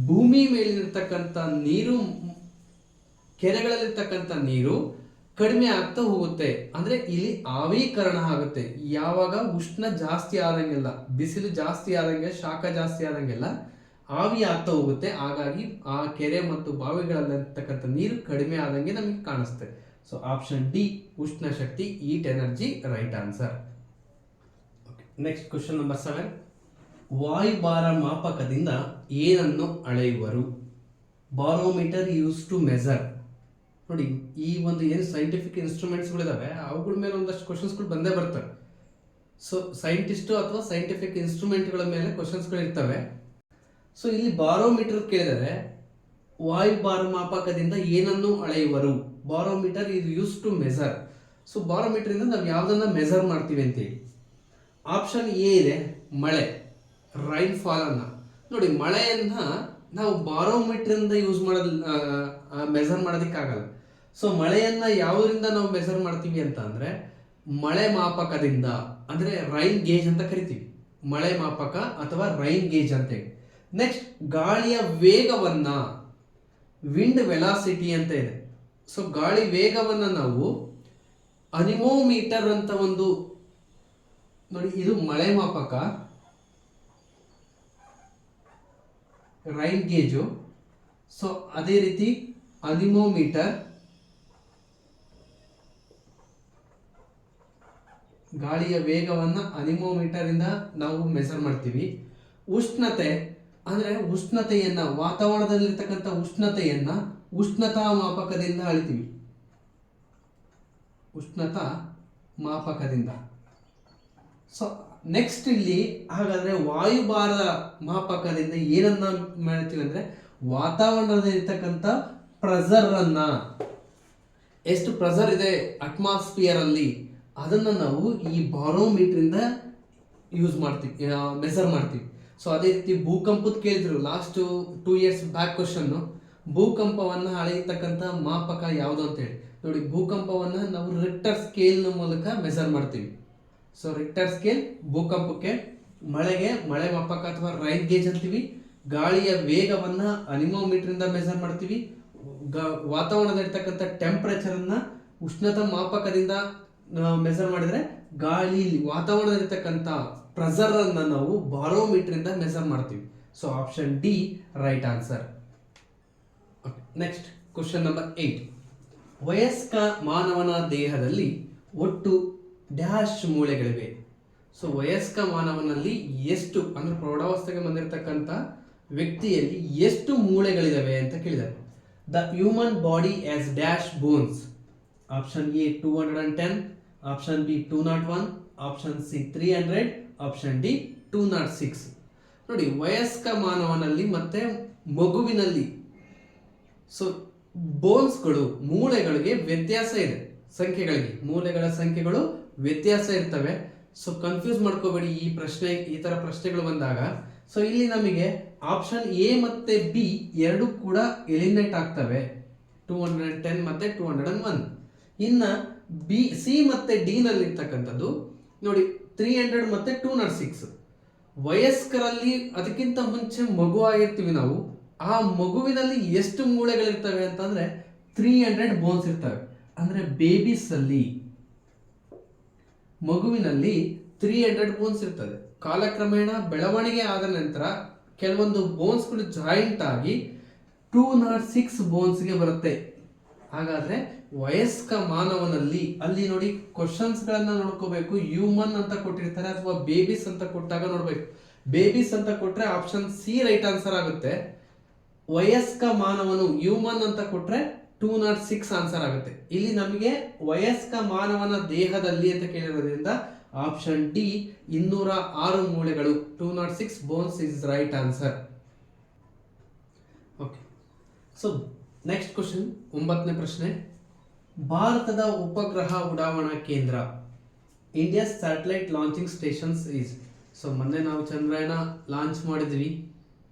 ಭೂಮಿ ಮೇಲಿರ್ತಕ್ಕಂಥ ನೀರು, ಕೆರೆಗಳಲ್ಲಿರ್ತಕ್ಕಂಥ ನೀರು ಕಡಿಮೆ ಆಗ್ತಾ ಹೋಗುತ್ತೆ. ಅಂದ್ರೆ ಇಲ್ಲಿ ಆವೀಕರಣ ಆಗುತ್ತೆ. ಯಾವಾಗ ಉಷ್ಣ ಜಾಸ್ತಿ ಆದಂಗೆಲ್ಲ, ಬಿಸಿಲು ಜಾಸ್ತಿ ಆದಂಗೆ, ಶಾಖ ಜಾಸ್ತಿ ಆದಂಗೆಲ್ಲ ಆವಿ ಆಗ್ತಾ ಹೋಗುತ್ತೆ. ಹಾಗಾಗಿ ಆ ಕೆರೆ ಮತ್ತು ಬಾವಿಗಳಲ್ಲಿರ್ತಕ್ಕಂಥ ನೀರು ಕಡಿಮೆ ಆದಂಗೆ ನಮಗೆ ಕಾಣಿಸುತ್ತೆ. ಸೊ ಆಪ್ಷನ್ ಡಿ ಉಷ್ಣ ಶಕ್ತಿ heat energy right answer. Next question number 7. ವಾಯುಭಾರ ಮಾಪಕದಿಂದ ಏನನ್ನು ಅಳೆಯುವರು? Barometer use to measure. ನೋಡಿ ಈ ಒಂದು ಏನು ಸೈಂಟಿಫಿಕ್ ಇನ್ಸ್ಟ್ರೂಮೆಂಟ್ಸ್ಗಳಿದಾವೆ ಅವುಗಳ ಮೇಲೆ ಒಂದಷ್ಟು ಕ್ವಶನ್ಸ್ಗಳು ಬಂದೇ ಬರ್ತವೆ. ಸೊ ಸೈಂಟಿಸ್ಟು ಅಥವಾ ಸೈಂಟಿಫಿಕ್ ಇನ್ಸ್ಟ್ರೂಮೆಂಟ್ಗಳ ಮೇಲೆ ಕ್ವಶನ್ಸ್ಗಳು ಇರ್ತವೆ. ಸೊ ಇಲ್ಲಿ ಬಾರೋಮೀಟರ್ ಕೇಳಿದರೆ ವಾಯುಭಾರ ಮಾಪಕದಿಂದ ಏನನ್ನು ಅಳೆಯುವರು? Barometer is use to measure. So barometer ಇಂದ ನಾವು ಯಾವ್ದನ್ನ ಮೆಜರ್ ಮಾಡ್ತೀವಿ ಅಂತೇಳಿ ಆಪ್ಷನ್ ಎ ಇದೆ ಮಳೆ, ರೈನ್ ಫಾಲ್ ಅನ್ನ. ನೋಡಿ ಮಳೆಯನ್ನ ನಾವು ಬಾರೋಮೀಟರ್ ಇಂದ ಯೂಸ್ ಮೆಜರ್ ಮಾಡೋದಕ್ಕಾಗಲ್ಲ. ಸೊ ಮಳೆಯನ್ನ ಯಾವುದರಿಂದ ನಾವು ಮೆಜರ್ ಮಾಡ್ತೀವಿ ಅಂತ ಅಂದ್ರೆ ಮಳೆ ಮಾಪಕದಿಂದ, ಅಂದ್ರೆ ರೈನ್ ಗೇಜ್ ಅಂತ ಕರಿತೀವಿ, ಮಳೆ ಮಾಪಕ ಅಥವಾ ರೈನ್ ಗೇಜ್ ಅಂತ ಹೇಳಿ. ನೆಕ್ಸ್ಟ್ ಗಾಳಿಯ ವೇಗವನ್ನ ವಿಂಡ್ ವೆಲಾಸಿಟಿ ಅಂತ ಇದೆ. ಸೊ ಗಾಳಿ ವೇಗವನ್ನ ನಾವು ಅನಿಮೋಮೀಟರ್ ಅಂತ ಒಂದು ನೋಡಿ, ಇದು ಮಳೆ ಮಾಪಕ ರೈನ್ ಗೇಜು. ಸೊ ಅದೇ ರೀತಿ ಅನಿಮೋಮೀಟರ್ ಗಾಳಿಯ ವೇಗವನ್ನ ಅನಿಮೋಮೀಟರ್ ಇಂದ ನಾವು ಮೆಜರ್ ಮಾಡ್ತೀವಿ. ಉಷ್ಣತೆ ಅಂದ್ರೆ ಉಷ್ಣತೆಯನ್ನ, ವಾತಾವರಣದಲ್ಲಿರ್ತಕ್ಕಂಥ ಉಷ್ಣತೆಯನ್ನ ಉಷ್ಣತಾ ಮಾಪಕದಿಂದ ಅಳಿತೀವಿ, ಉಷ್ಣತಾ ಮಾಪಕದಿಂದ. ಸೊ ನೆಕ್ಸ್ಟ್ ಇಲ್ಲಿ ಹಾಗಾದ್ರೆ ವಾಯುಭಾರದ ಮಾಪಕದಿಂದ ಏನನ್ನ ಮಾಡ್ತೀವಿ ಅಂದ್ರೆ ವಾತಾವರಣದಲ್ಲಿರ್ತಕ್ಕಂಥ ಪ್ರೆಷರ್ ಅನ್ನ, ಎಷ್ಟು ಪ್ರೆಷರ್ ಇದೆ ಅಟ್ಮಾಸ್ಫಿಯರ್ ಅಲ್ಲಿ ಅದನ್ನ ನಾವು ಈ ಬಾರೋಮೀಟರ್ ಇಂದ ಯೂಸ್ ಮಾಡ್ತೀವಿ, ಮೆಜರ್ ಮಾಡ್ತೀವಿ. ಸೊ ಅದೇ ರೀತಿ ಭೂಕಂಪದ ಕೇಳಿದ್ರು ಲಾಸ್ಟ್ 2 years ಬ್ಯಾಕ್ ಕ್ವಶನ್, ಭೂಕಂಪವನ್ನ ಅಳೆಯತಕ್ಕಂಥ ಮಾಪಕ ಯಾವುದು ಅಂತ ಹೇಳಿ ನೋಡಿ. ಭೂಕಂಪವನ್ನ ನಾವು ರಿಕ್ಟರ್ ಸ್ಕೇಲ್ ಮೂಲಕ ಮೆಜರ್ ಮಾಡ್ತೀವಿ. ಸೊ ರಿಕ್ಟರ್ ಸ್ಕೇಲ್ ಭೂಕಂಪಕ್ಕೆ, ಮಳೆಗೆ ಮಳೆ ಮಾಪಕ ಅಥವಾ ರೈನ್ ಗೇಜ್ ಅಂತೀವಿ, ಗಾಳಿಯ ವೇಗವನ್ನ ಅನಿಮೋಮೀಟರ್ ಇಂದ ಮೆಜರ್ ಮಾಡ್ತೀವಿ, ವಾತಾವರಣದಲ್ಲಿರ್ತಕ್ಕಂಥ ಟೆಂಪರೇಚರನ್ನು ಉಷ್ಣತಾ ಮಾಪಕದಿಂದ ಮೆಜರ್ ಮಾಡಿದರೆ ಗಾಳಿ ವಾತಾವರಣದಲ್ಲಿರ್ತಕ್ಕಂಥ ಪ್ರೆಷರನ್ನು ನಾವು ಬಾರೋಮೀಟ್ರಿಂದ ಮೆಜರ್ ಮಾಡ್ತೀವಿ. So option D right answer. Next question number 8. ವಯಸ್ಕ ಮಾನವನ ದೇಹದಲ್ಲಿ ಒಟ್ಟು ಡ್ಯಾಶ್ ಮೂಳೆಗಳಿವೆ. ಸೊ ವಯಸ್ಕ ಮಾನವನಲ್ಲಿ ಎಷ್ಟು ಅಂದ್ರೆ ಪ್ರೌಢಾವಸ್ಥೆಗೆ ಬಂದಿರತಕ್ಕಂಥ ವ್ಯಕ್ತಿಯಲ್ಲಿ ಎಷ್ಟು ಮೂಳೆಗಳಿದಾವೆ ಅಂತ ಕೇಳಿದ್ದಾರೆ. The human body as dash bones. Option A 210, option B 201, option C 300, option D 206. ನೋಡಿ, ವಯಸ್ಕ ಮಾನವನಲ್ಲಿ ಮತ್ತೆ ಮಗುವಿನಲ್ಲಿ ಸೊ ಬೋನ್ಸ್ಗಳು ಮೂಳೆಗಳಿಗೆ ವ್ಯತ್ಯಾಸ ಇದೆ. ಸಂಖ್ಯೆಗಳಿಗೆ ಮೂಳೆಗಳ ಸಂಖ್ಯೆಗಳು ವ್ಯತ್ಯಾಸ ಇರ್ತವೆ. ಸೊ ಕನ್ಫ್ಯೂಸ್ ಮಾಡ್ಕೋಬೇಡಿ ಈ ತರ ಪ್ರಶ್ನೆಗಳು ಬಂದಾಗ. ಸೊ ಇಲ್ಲಿ ನಮಗೆ ಆಪ್ಷನ್ ಎ ಮತ್ತೆ ಬಿ ಎರಡು ಕೂಡ ಎಲಿಮಿನೇಟ್ ಆಗ್ತವೆ, 210 ಮತ್ತೆ 201. ಇನ್ನ ಬಿ ಸಿ ಮತ್ತೆ ಡಿ ನಲ್ಲಿ ಇರ್ತಕ್ಕಂಥದ್ದು ನೋಡಿ 300 ಮತ್ತೆ 206. ವಯಸ್ಕರಲ್ಲಿ ಅದಕ್ಕಿಂತ ಮುಂಚೆ ಮಗು ಆಗಿರ್ತೀವಿ ನಾವು, ಆ ಮಗುವಿನಲ್ಲಿ ಎಷ್ಟು ಮೂಳೆಗಳಿರ್ತವೆ ಅಂತಂದ್ರೆ 300 ಬೋನ್ಸ್ ಇರ್ತವೆ. ಅಂದ್ರೆ ಬೇಬೀಸ್ ಅಲ್ಲಿ ಮಗುವಿನಲ್ಲಿ 300 ಬೋನ್ಸ್ ಇರ್ತದೆ. ಕಾಲಕ್ರಮೇಣ ಬೆಳವಣಿಗೆ ಆದ ನಂತರ ಕೆಲವೊಂದು ಬೋನ್ಸ್ಗಳು ಜಾಯಿಂಟ್ ಆಗಿ 206 ಬೋನ್ಸ್ಗೆ ಬರುತ್ತೆ. ಹಾಗಾದ್ರೆ ವಯಸ್ಕ ಮಾನವನಲ್ಲಿ ಅಲ್ಲಿ ನೋಡಿ ಕ್ವಶನ್ಸ್ ಗಳನ್ನ ನೋಡ್ಕೋಬೇಕು. ಹ್ಯೂಮನ್ ಅಂತ ಕೊಟ್ಟಿರ್ತಾರೆ ಅಥವಾ ಬೇಬೀಸ್ ಅಂತ ಕೊಟ್ಟಾಗ ನೋಡ್ಬೇಕು. ಬೇಬೀಸ್ ಅಂತ ಕೊಟ್ರೆ ಆಪ್ಷನ್ ಸಿ ರೈಟ್ ಆನ್ಸರ್ ಆಗುತ್ತೆ. ವಯಸ್ಕ ಮಾನವನು ಹ್ಯೂಮನ್ ಅಂತ ಕೊಟ್ರೆ 206 ಆನ್ಸರ್ ಆಗುತ್ತೆ. ಇಲ್ಲಿ ನಮಗೆ ವಯಸ್ಕ ಮಾನವನ ದೇಹದಲ್ಲಿ ಅಂತ ಕೇಳಿರೋದ್ರಿಂದ ಆಪ್ಷನ್ ಡಿ 206 ಮೂಳೆಗಳು, 206 bones is right answer. Okay, so next question, 9ನೇ ಪ್ರಶ್ನೆ. ಭಾರತದ ಉಪಗ್ರಹ ಉಡಾವಣಾ ಕೇಂದ್ರ, India satellite launching stations is. So ಮೊನ್ನೆ ನಾವು ಚಂದ್ರಯಾನ ಲಾಂಚ್ ಮಾಡಿದ್ವಿ.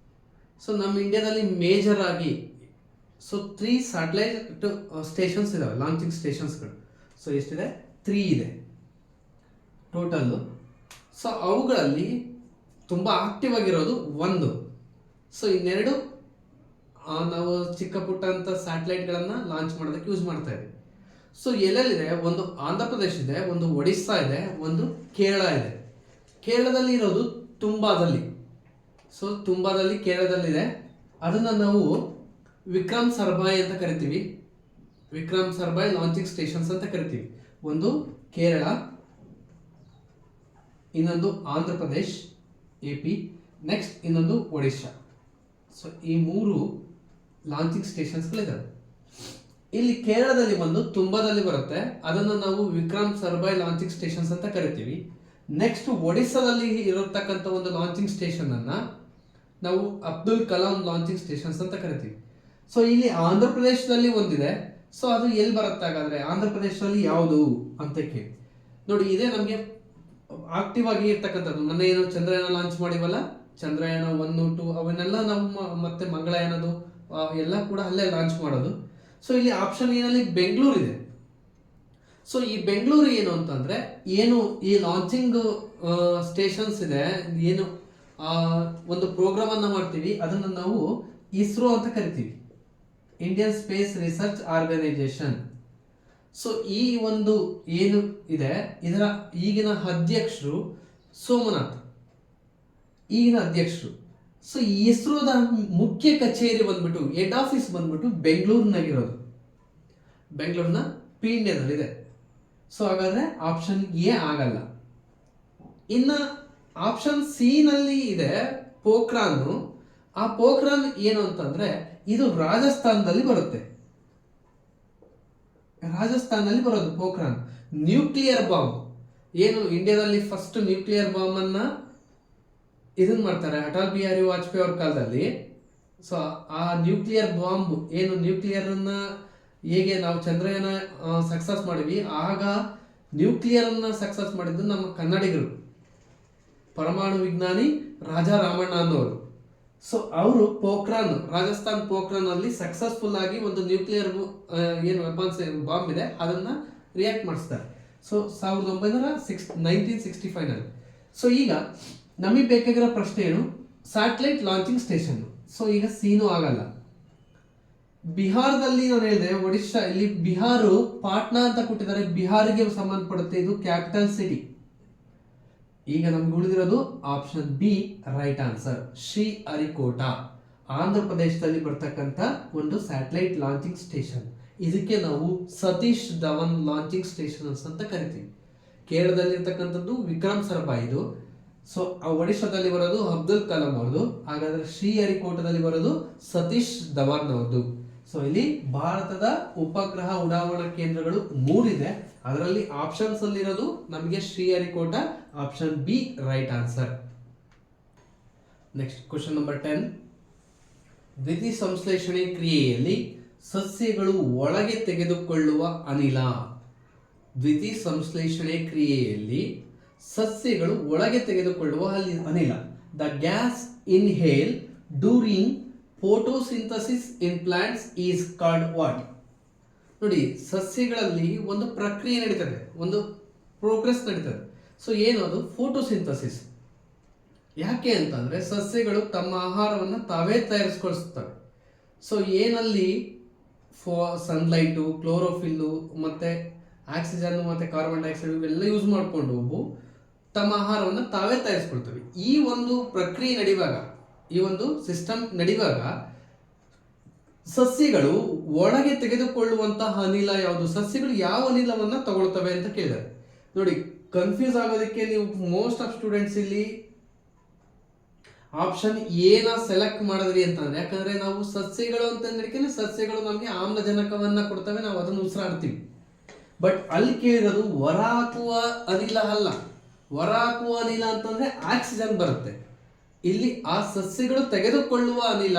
ಸೊ ನಮ್ಮ ಇಂಡಿಯಾದಲ್ಲಿ ಮೇಜರ್ ಆಗಿ 3 ಸ್ಯಾಟಲೈಟ್ ಸ್ಟೇಷನ್ಸ್ ಇದಾವೆ, ಲಾಂಚಿಂಗ್ ಸ್ಟೇಷನ್ಸ್ಗಳು. ಸೊ ಎಷ್ಟಿದೆ? 3 ಇದೆ ಟೋಟಲ್. ಸೊ ಅವುಗಳಲ್ಲಿ ತುಂಬ ಆಕ್ಟಿವ್ ಆಗಿರೋದು 1. ಸೊ ಇನ್ನೆರಡು ನಾವು ಚಿಕ್ಕ ಪುಟ್ಟ ಅಂತ ಸ್ಯಾಟಲೈಟ್ಗಳನ್ನು ಲಾಂಚ್ ಮಾಡೋದಕ್ಕೆ ಯೂಸ್ ಮಾಡ್ತಾ ಇದ್ದೀವಿ. ಸೊ ಎಲ್ಲೆಲ್ಲಿದೆ? ಒಂದು ಆಂಧ್ರ ಪ್ರದೇಶ ಇದೆ, ಒಂದು ಒಡಿಸ್ಸಾ ಇದೆ, ಒಂದು ಕೇರಳ ಇದೆ. ಕೇರಳದಲ್ಲಿ ಇರೋದು ತುಂಬಾದಲ್ಲಿ. ಸೊ ತುಂಬಾದಲ್ಲಿ ಕೇರಳದಲ್ಲಿದೆ. ಅದನ್ನು ನಾವು ವಿಕ್ರಮ್ ಸರ್ಬಾಯ್ ಅಂತ ಕರಿತೀವಿ. ವಿಕ್ರಮ್ ಸರ್ಬಾಯ್ ಲಾಂಚಿಂಗ್ ಸ್ಟೇಷನ್ಸ್ ಅಂತ ಕರಿತೀವಿ. ಒಂದು ಕೇರಳ, ಇನ್ನೊಂದು ಆಂಧ್ರ ಪ್ರದೇಶ್ AP, ನೆಕ್ಸ್ಟ್ ಇನ್ನೊಂದು ಒಡಿಶಾ. ಸೊ ಈ 3 ಲಾಂಚಿಂಗ್ ಸ್ಟೇಷನ್ಸ್ಗಳಿದ್ದಾವೆ. ಇಲ್ಲಿ ಕೇರಳದಲ್ಲಿ ಬಂದು ತುಂಬಾದಲ್ಲಿ ಬರುತ್ತೆ, ಅದನ್ನು ನಾವು ವಿಕ್ರಮ್ ಸರ್ಬಾಯ್ ಲಾಂಚಿಂಗ್ ಸ್ಟೇಷನ್ಸ್ ಅಂತ ಕರಿತೀವಿ. ನೆಕ್ಸ್ಟ್ ಒಡಿಸ್ಸಾದಲ್ಲಿ ಇರತಕ್ಕಂಥ ಒಂದು ಲಾಂಚಿಂಗ್ ಸ್ಟೇಷನ್ ಅನ್ನ ನಾವು ಅಬ್ದುಲ್ ಕಲಾಂ ಲಾಂಚಿಂಗ್ ಸ್ಟೇಷನ್ಸ್ ಅಂತ ಕರಿತೀವಿ. ಸೊ ಇಲ್ಲಿ ಆಂಧ್ರ ಪ್ರದೇಶದಲ್ಲಿ ಒಂದಿದೆ. ಸೊ ಅದು ಎಲ್ಲಿ ಬರುತ್ತೆ ಹಾಗಾದ್ರೆ? ಆಂಧ್ರ ಪ್ರದೇಶದಲ್ಲಿ ಯಾವುದು ಅಂತ ಕೇಳಿ ನೋಡಿ. ಇದೇ ನಮಗೆ ಆಕ್ಟಿವ್ ಆಗಿ ಇರ್ತಕ್ಕಂಥದ್ದು. ಮೊನ್ನೆ ಏನು ಚಂದ್ರಯಾನ ಲಾಂಚ್ ಮಾಡಿವಲ್ಲ, ಚಂದ್ರಯಾನ 1, 2 ಅವನ್ನೆಲ್ಲ ನಾವು ಮತ್ತೆ ಮಂಗಳಯಾನದು ಎಲ್ಲ ಕೂಡ ಅಲ್ಲೇ ಲಾಂಚ್ ಮಾಡೋದು. ಸೊ ಇಲ್ಲಿ ಆಪ್ಷನ್ ಏನಲ್ಲಿ ಬೆಂಗಳೂರು ಇದೆ. ಸೊ ಈ ಬೆಂಗಳೂರು ಏನು ಅಂತಂದ್ರೆ ಏನು ಈ ಲಾಂಚಿಂಗ್ ಸ್ಟೇಷನ್ಸ್ ಇದೆ, ಏನು ಒಂದು ಪ್ರೋಗ್ರಾಮ್ ಅನ್ನ ಮಾಡ್ತೀವಿ, ಅದನ್ನು ನಾವು ಇಸ್ರೋ ಅಂತ ಕರಿತೀವಿ, Indian space research organisation. So ಈ ಒಂದು ಏನು ಇದೆ ಇದರ ಈಗಿನ ಅಧ್ಯಕ್ಷರು ಸೋಮನಾಥ್, ಈಗಿನ ಅಧ್ಯಕ್ಷರು. ಸೊ ಇಸ್ರೋದ ಮುಖ್ಯ ಕಚೇರಿ ಬಂದ್ಬಿಟ್ಟು, ಹೆಡ್ ಆಫೀಸ್ ಬಂದ್ಬಿಟ್ಟು ಬೆಂಗಳೂರಿನಾಗಿರೋದು, ಬೆಂಗಳೂರಿನ ಪೀಣ್ಯದಲ್ಲಿದೆ. ಸೊ ಹಾಗಾದ್ರೆ ಆಪ್ಷನ್ ಎ ಆಗಲ್ಲ. ಇನ್ನ ಆಪ್ಷನ್ ಸಿ ನಲ್ಲಿ ಇದೆ ಪೋಖ್ರಾನ್. ಆ ಪೋಖ್ರಾನ್ ಏನು ಅಂತಂದ್ರೆ ಇದು ರಾಜಸ್ಥಾನದಲ್ಲಿ ಬರುತ್ತೆ. ರಾಜಸ್ಥಾನದಲ್ಲಿ ಬರೋದು ಪೋಖ್ರಾನ್. ನ್ಯೂಕ್ಲಿಯರ್ ಬಾಂಬ್ ಏನು ಇಂಡಿಯಾದಲ್ಲಿ ಫಸ್ಟ್ ನ್ಯೂಕ್ಲಿಯರ್ ಬಾಂಬ್ ಅನ್ನ ಇದನ್ನ ಮಾಡ್ತಾರೆ ಅಟಲ್ ಬಿಹಾರಿ ವಾಜಪೇಯಿ ಅವ್ರ ಕಾಲದಲ್ಲಿ. ಸೊ ಆ ನ್ಯೂಕ್ಲಿಯರ್ ಬಾಂಬ್ ಏನು ನ್ಯೂಕ್ಲಿಯರ್ ಅನ್ನ ಹೇಗೆ ನಾವು ಚಂದ್ರಯಾನ ಸಕ್ಸಸ್ ಮಾಡಿದ್ವಿ, ಆಗ ನ್ಯೂಕ್ಲಿಯರ್ ಅನ್ನ ಸಕ್ಸಸ್ ಮಾಡಿದ್ದು ನಮ್ಮ ಕನ್ನಡಿಗರು, ಪರಮಾಣು ವಿಜ್ಞಾನಿ ರಾಜಾ ರಾಮಣ್ಣ ಅನ್ನೋರು. ಸೊ ಅವರು ಪೋಖ್ರಾನ್, ರಾಜಸ್ಥಾನ್ ಪೋಖ್ರಾನ್ ಅಲ್ಲಿ ಸಕ್ಸಸ್ಫುಲ್ ಆಗಿ ಒಂದು ನ್ಯೂಕ್ಲಿಯರ್ ಏನು ವೆಪನ್ಸ್ ಬಾಂಬ್ ಇದೆ ಅದನ್ನ ರಿಯಾಕ್ಟ್ ಮಾಡಿಸ್ತಾರೆ. ಸೊ 1965 ನಲ್ಲಿ. ಸೊ ಈಗ ನಮಗೆ ಬೇಕಾಗಿರೋ ಪ್ರಶ್ನೆ ಏನು? Satellite launching station. ಸೊ ಈಗ ಸೀನು ಆಗಲ್ಲ. ಬಿಹಾರದಲ್ಲಿ ನಾನು ಹೇಳಿದೆ ಒಡಿಶಾ, ಇಲ್ಲಿ ಬಿಹಾರ ಪಾಟ್ನಾ ಅಂತ ಕೊಟ್ಟಿದ್ದಾರೆ, ಬಿಹಾರಿಗೆ ಸಂಬಂಧಪಡುತ್ತೆ, ಇದು ಕ್ಯಾಪಿಟಲ್ ಸಿಟಿ. ಈಗ ನಮ್ಗೆ ಉಳಿದಿರೋದು option B right answer, Sriharikota, Andhra ಪ್ರದೇಶದಲ್ಲಿ ಬರ್ತಕ್ಕಂಥ ಒಂದು ಸ್ಯಾಟಲೈಟ್ ಲಾಂಚಿಂಗ್ ಸ್ಟೇಷನ್. ಇದಕ್ಕೆ ನಾವು ಸತೀಶ್ ಧವನ್ ಲಾಂಚಿಂಗ್ ಸ್ಟೇಷನ್ ಅಂತ ಕರಿತೀವಿ. ಕೇರಳದಲ್ಲಿ ಇರ್ತಕ್ಕಂಥದ್ದು ವಿಕ್ರಮ್ ಸರ್ಬಾಯಿ ಇದು. ಸೊ ಒಡಿಶಾದಲ್ಲಿ ಬರೋದು ಅಬ್ದುಲ್ ಕಲಾಂ ಅವ್ರದ್ದು. ಹಾಗಾದ್ರೆ ಶ್ರೀಹರಿಕೋಟದಲ್ಲಿ ಬರೋದು ಸತೀಶ್ ಧವನ್ ಅವ್ರದ್ದು. ಸೊ ಇಲ್ಲಿ ಭಾರತದ ಉಪಗ್ರಹ ಉಡಾವಣಾ ಕೇಂದ್ರಗಳು 3 ಇದೆ. ಅದರಲ್ಲಿ ಆಪ್ಷನ್ಸ್ ಅಲ್ಲಿ ಇರೋದು ನಮಗೆ Sriharikota, option B right answer. Next question number 10. ದ್ಯುತಿ ಸಂಶ್ಲೇಷಣೆ ಕ್ರಿಯೆಯಲ್ಲಿ ಸಸ್ಯಗಳು ಒಳಗೆ ತೆಗೆದುಕೊಳ್ಳುವ ಅನಿಲ. ದ್ಯುತಿ ಸಂಶ್ಲೇಷಣೆ ಕ್ರಿಯೆಯಲ್ಲಿ ಸಸ್ಯಗಳು ಒಳಗೆ ತೆಗೆದುಕೊಳ್ಳುವ ಅನಿಲ. The gas inhale during photosynthesis in plants is called what? ನೋಡಿ, ಸಸ್ಯಗಳಲ್ಲಿ ಒಂದು ಪ್ರಕ್ರಿಯೆ ನಡೀತದೆ, ಒಂದು ಪ್ರೋಗ್ರೆಸ್ ನಡೀತದೆ. ಸೊ ಏನು ಅದು? ಫೋಟೋಸಿಂಥಸಿಸ್. ಯಾಕೆ ಅಂತಂದ್ರೆ ಸಸ್ಯಗಳು ತಮ್ಮ ಆಹಾರವನ್ನು ತಾವೇ ತಯಾರಿಸ್ಕೊಳ್ತವೆ. ಸೊ ಏನಲ್ಲಿ ಸನ್ಲೈಟು, ಕ್ಲೋರೋಫಿಲ್ಲು ಮತ್ತೆ ಆಕ್ಸಿಜನ್ ಮತ್ತೆ ಕಾರ್ಬನ್ ಡೈಆಕ್ಸೈಡ್ ಇವೆಲ್ಲ ಯೂಸ್ ಮಾಡಿಕೊಂಡು ತಮ್ಮ ಆಹಾರವನ್ನು ತಾವೇ ತಯಾರಿಸ್ಕೊಳ್ತವೆ. ಈ ಒಂದು ಪ್ರಕ್ರಿಯೆ ನಡೆಯುವಾಗ, ಈ ಒಂದು ಸಿಸ್ಟಮ್ ನಡೆಯುವಾಗ ಸಸ್ಯಗಳು ಒಳಗೆ ತೆಗೆದುಕೊಳ್ಳುವಂತಹ ಅನಿಲ ಯಾವುದು? ಸಸ್ಯಗಳು ಯಾವ ಅನಿಲವನ್ನ ತಗೊಳ್ತವೆ ಅಂತ ಕೇಳಿದ್ದಾರೆ. ನೋಡಿ, ಕನ್ಫ್ಯೂಸ್ ಆಗೋದಕ್ಕೆ ನೀವು ಮೋಸ್ಟ್ ಆಫ್ ಸ್ಟೂಡೆಂಟ್ಸ್ ಇಲ್ಲಿ ಆಪ್ಷನ್ ಎನ ಸೆಲೆಕ್ಟ್ ಮಾಡಿದ್ರಿ ಅಂತಂದ್ರೆ, ಯಾಕಂದ್ರೆ ನಾವು ಸಸ್ಯಗಳು ಅಂತಂದ್ರೆ ಸಸ್ಯಗಳು ನಮಗೆ ಆಮ್ಲಜನಕವನ್ನ ಕೊಡ್ತವೆ, ನಾವು ಅದನ್ನು ಉಸಿರಾಡ್ತೀವಿ. ಬಟ್ ಅಲ್ಲಿ ಕೇಳಿರೋದು ಹೊರಹಾಕುವ ಅನಿಲ ಅಲ್ಲ. ಹೊರಹಾಕುವ ಅನಿಲ ಅಂತಂದ್ರೆ ಆಕ್ಸಿಜನ್ ಬರುತ್ತೆ. ಇಲ್ಲಿ ಆ ಸಸ್ಯಗಳು ತೆಗೆದುಕೊಳ್ಳುವ ಅನಿಲ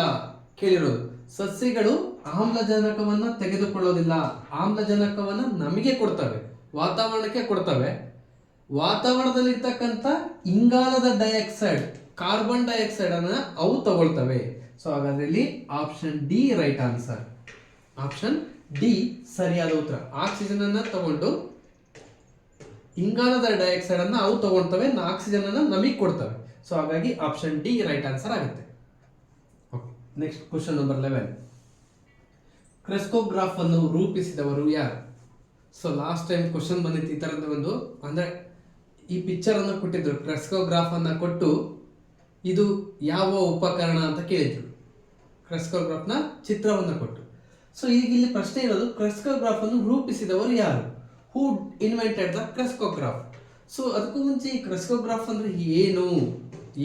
ಕೇಳಿರೋದು. ಸಸ್ಯಗಳು ಆಮ್ಲಜನಕವನ್ನ ತೆಗೆದುಕೊಳ್ಳೋದಿಲ್ಲ, ಆಮ್ಲಜನಕವನ್ನ ನಮಗೆ ಕೊಡ್ತವೆ, ವಾತಾವರಣಕ್ಕೆ ಕೊಡ್ತವೆ. ವಾತಾವರಣದಲ್ಲಿರ್ತಕ್ಕಂಥ ಇಂಗಾಲದ ಡೈಆಕ್ಸೈಡ್, ಕಾರ್ಬನ್ ಡೈಆಕ್ಸೈಡ್ ಅನ್ನ ಅವು ತಗೊಳ್ತವೆ. ಸೊ ಹಾಗಾದ್ರೆ ಇಲ್ಲಿ option D right answer. Option D ಸರಿಯಾದ ಉತ್ತರ. ಆಕ್ಸಿಜನ್ ಅನ್ನ ತಗೊಂಡು ಇಂಗಾಲದ ಡೈಆಕ್ಸೈಡ್ ಅನ್ನ ಅವು ತಗೊಳ್ತವೆ, ಆಕ್ಸಿಜನ್ ಅನ್ನ ನಮಗೆ ಕೊಡ್ತವೆ. ಸೊ ಹಾಗಾಗಿ ಆಪ್ಷನ್ ಡಿ ರೈಟ್ ಆನ್ಸರ್ ಆಗುತ್ತೆ. Next question number 11. ಕ್ರೆಸ್ಕೋಗ್ರಾಫ್ ಅನ್ನು ರೂಪಿಸಿದವರು ಯಾರು? ಸೊ ಲಾಸ್ಟ್ ಟೈಮ್ ಕ್ವಶನ್ ಬಂದಿತ್ತು ಈ ತರದ ಒಂದು, ಅಂದ್ರೆ ಈ ಪಿಕ್ಚರ್ ಅನ್ನು ಕೊಟ್ಟಿದ್ರು, ಕ್ರೆಸ್ಕೋಗ್ರಾಫ್ ಅನ್ನ ಕೊಟ್ಟು ಇದು ಯಾವ ಉಪಕರಣ ಅಂತ ಕೇಳಿದ್ರು. ಕ್ರೆಸ್ಕೋಗ್ರಾಫ್ ನ ಚಿತ್ರವನ್ನು ಕೊಟ್ಟು. ಸೊ ಈಗ ಇಲ್ಲಿ ಪ್ರಶ್ನೆ ಇರೋದು, ಕ್ರೆಸ್ಕೋಗ್ರಾಫ್ ಅನ್ನು ರೂಪಿಸಿದವರು ಯಾರು? ಹೂ ಇನ್ವೆಂಟೆಡ್ ದ ಕ್ರೆಸ್ಕೋಗ್ರಾಫ್? ಸೊ ಅದಕ್ಕೂ ಮುಂಚೆ ಈ ಕ್ರೆಸ್ಕೋಗ್ರಾಫ್ ಅಂದ್ರೆ ಏನು,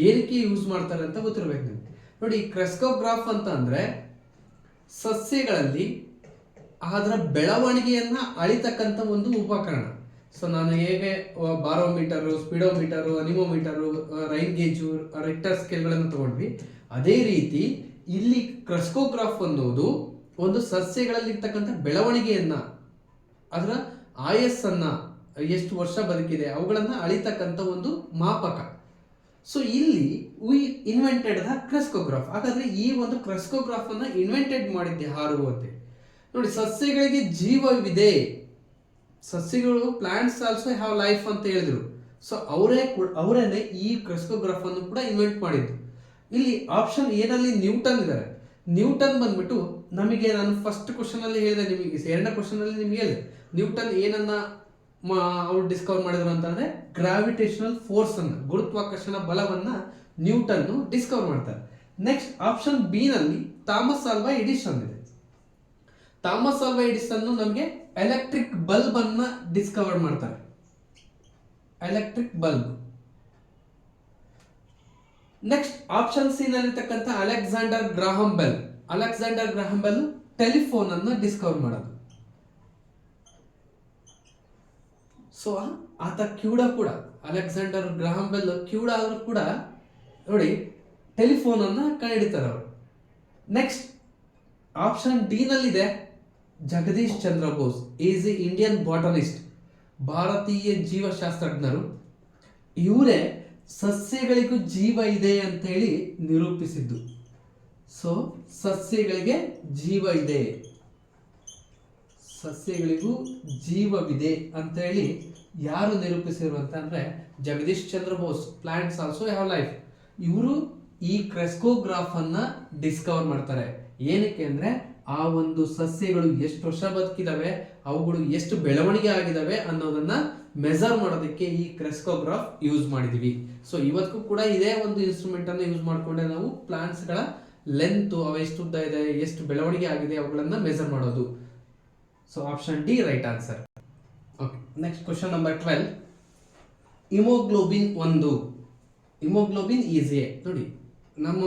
ಏನಕ್ಕೆ ಯೂಸ್ ಮಾಡ್ತಾರೆ ಅಂತ ಗೊತ್ತಿರಬೇಕು ನಿಮ್ಗೆ. ನೋಡಿ, ಕ್ರೆಸ್ಕೋಗ್ರಾಫ್ ಅಂತ ಅಂದ್ರೆ ಸಸ್ಯಗಳಲ್ಲಿ ಅದರ ಬೆಳವಣಿಗೆಯನ್ನ ಅಳಿತಕ್ಕಂಥ ಒಂದು ಉಪಕರಣ. ಸೊ ನಾನು ಹೇಗೆ ಬಾರೋಮೀಟರು, ಸ್ಪೀಡೋಮೀಟರು, ಅನಿಮೋಮೀಟರು, ರೈನ್ ಗೇಜು, ರಿಕ್ಟರ್ ಸ್ಕೇಲ್ಗಳನ್ನು ತಗೊಂಡ್ವಿ, ಅದೇ ರೀತಿ ಇಲ್ಲಿ ಕ್ರೆಸ್ಕೋಗ್ರಾಫ್ ಅನ್ನೋದು ಒಂದು ಸಸ್ಯಗಳಲ್ಲಿ ಇರ್ತಕ್ಕಂಥ ಬೆಳವಣಿಗೆಯನ್ನ, ಅದರ ಆಯಸ್ಸನ್ನ, ಎಷ್ಟು ವರ್ಷ ಬದುಕಿದೆ ಅವುಗಳನ್ನ ಅಳಿತಕ್ಕಂಥ ಒಂದು ಮಾಪಕ. ಸೊ ಇಲ್ಲಿ ವಿ ಇನ್ವೆಂಟೆಡ್ ದ ಕ್ರೆಸ್ಕೋಗ್ರಾಫ್. ಹಾಗಾದ್ರೆ ಈ ಒಂದು ಕ್ರೆಸ್ಕೋಗ್ರಾಫ್ ಅನ್ನ ಇನ್ವೆಂಟೆಡ್ ಮಾಡಿದ್ದೆ ಯಾರು ಅಂತ? ನೋಡಿ, ಸಸ್ಯಗಳಿಗೆ ಜೀವವಿದೆ, ಸಸ್ಯಗಳು ಪ್ಲಾಂಟ್ಸ್ ಆಲ್ಸೋ ಹ್ಯಾವ್ ಲೈಫ್ ಅಂತ ಹೇಳಿದ್ರು. ಸೊ ಅವರೇನೆ ಈ ಕ್ರೆಸ್ಕೋಗ್ರಾಫ್ ಅನ್ನು ಕೂಡ ಇನ್ವೆಂಟ್ ಮಾಡಿದ್ದು. ಇಲ್ಲಿ ಆಪ್ಷನ್ ಏನಲ್ಲಿ ನ್ಯೂಟನ್ ಇದ್ದಾರೆ. ನ್ಯೂಟನ್ ಬಂದ್ಬಿಟ್ಟು ನಮಗೆ, ನಾನು ಫಸ್ಟ್ ಕ್ವಶನ್ ಅಲ್ಲಿ ಹೇಳಿದೆ ನಿಮಗೆ, ಎರಡನೇ ಕ್ವಶನ್ ಅಲ್ಲಿ ನಿಮ್ಗೆ ಹೇಳಿದೆ ನ್ಯೂಟನ್ ಏನನ್ನ ಅವ್ರು ಡಿಸ್ಕವರ್ ಮಾಡಿದ್ರು ಅಂತಂದ್ರೆ ಗ್ರಾವಿಟೇಷನಲ್ ಫೋರ್ಸ್ ಅನ್ನ, ಗುರುತ್ವಾಕರ್ಷಣ ಬಲವನ್ನ ನ್ಯೂಟನ್ ಡಿಸ್ಕವರ್ ಮಾಡ್ತಾರೆ. ನೆಕ್ಸ್ಟ್ ಆಪ್ಷನ್ ಬಿ ನಲ್ಲಿ ಥಾಮಸ್ ಆಲ್ವಾ ಎಡಿಸನ್ ಇದೆ. ಥಾಮಸ್ ಆಲ್ವಾ ಎಡಿಸನ್ ನಮಗೆ ಎಲೆಕ್ಟ್ರಿಕ್ ಬಲ್ಬ್ ಅನ್ನ ಡಿಸ್ಕವರ್ ಮಾಡ್ತಾರೆ, electric bulb. Next option C ನಲ್ಲಿರ್ತಕ್ಕಂಥ Alexander Graham Bell. Alexander Graham Bell telephone ಅನ್ನ ಡಿಸ್ಕವರ್ ಮಾಡೋದು. ಸೊ ಆತ ಕ್ಯೂಡ ಕೂಡ, ಅಲೆಕ್ಸಾಂಡರ್ ಗ್ರಾಹಂ ಬೆಲ್ ಕ್ಯೂಡ ಆದ್ರೂ ಕೂಡ ನೋಡಿ ಟೆಲಿಫೋನ್ ಅನ್ನ ಕಂಡುಹಿಡಿತಾರೆ ಅವರು. ನೆಕ್ಸ್ಟ್ ಆಪ್ಷನ್ ಡಿ ನಲ್ಲಿದೆ Jagadish Chandra Bose is a Indian botanist, ಭಾರತೀಯ ಜೀವಶಾಸ್ತ್ರಜ್ಞರು. ಇವರೇ ಸಸ್ಯಗಳಿಗೂ ಜೀವ ಇದೆ ಅಂತ ಹೇಳಿ ನಿರೂಪಿಸಿದ್ದು. ಸೊ ಸಸ್ಯಗಳಿಗೆ ಜೀವ ಇದೆ, ಸಸ್ಯಗಳಿಗೂ ಜೀವವಿದೆ ಅಂತ ಹೇಳಿ ಯಾರು ನಿರೂಪಿಸಿರು ಅಂತ ಅಂದ್ರೆ Jagadish Chandra Bose. Plants also have life. ಇವರು ಈ ಕ್ರೆಸ್ಕೋಗ್ರಾಫ್ ಅನ್ನ ಡಿಸ್ಕವರ್ ಮಾಡ್ತಾರೆ. ಏನಕ್ಕೆ ಅಂದ್ರೆ ಆ ಒಂದು ಸಸ್ಯಗಳು ಎಷ್ಟು ವರ್ಷ ಬದುಕಿದಾವೆ, ಅವುಗಳು ಎಷ್ಟು ಬೆಳವಣಿಗೆ ಆಗಿದಾವೆ ಅನ್ನೋದನ್ನ ಮೆಜರ್ ಮಾಡೋದಕ್ಕೆ ಈ ಕ್ರೆಸ್ಕೋಗ್ರಾಫ್ ಯೂಸ್ ಮಾಡಿದೀವಿ. ಸೊ ಇವತ್ತು ಕೂಡ ಇದೇ ಒಂದು ಇನ್ಸ್ಟ್ರೂಮೆಂಟ್ ಅನ್ನು ಯೂಸ್ ಮಾಡಿಕೊಂಡೆ ನಾವು ಪ್ಲಾಂಟ್ಸ್ ಗಳ ಲೆಂತ್, ಅವ ಎಷ್ಟು ಉದ್ದ ಇದೆ, ಎಷ್ಟು ಬೆಳವಣಿಗೆ ಆಗಿದೆ ಅವುಗಳನ್ನ ಮೆಜರ್ ಮಾಡೋದು. So option D right answer. Okay, next question number 12. Haemoglobin 1. Haemoglobin is A. ನೋಡಿ, ನಮ್ಮ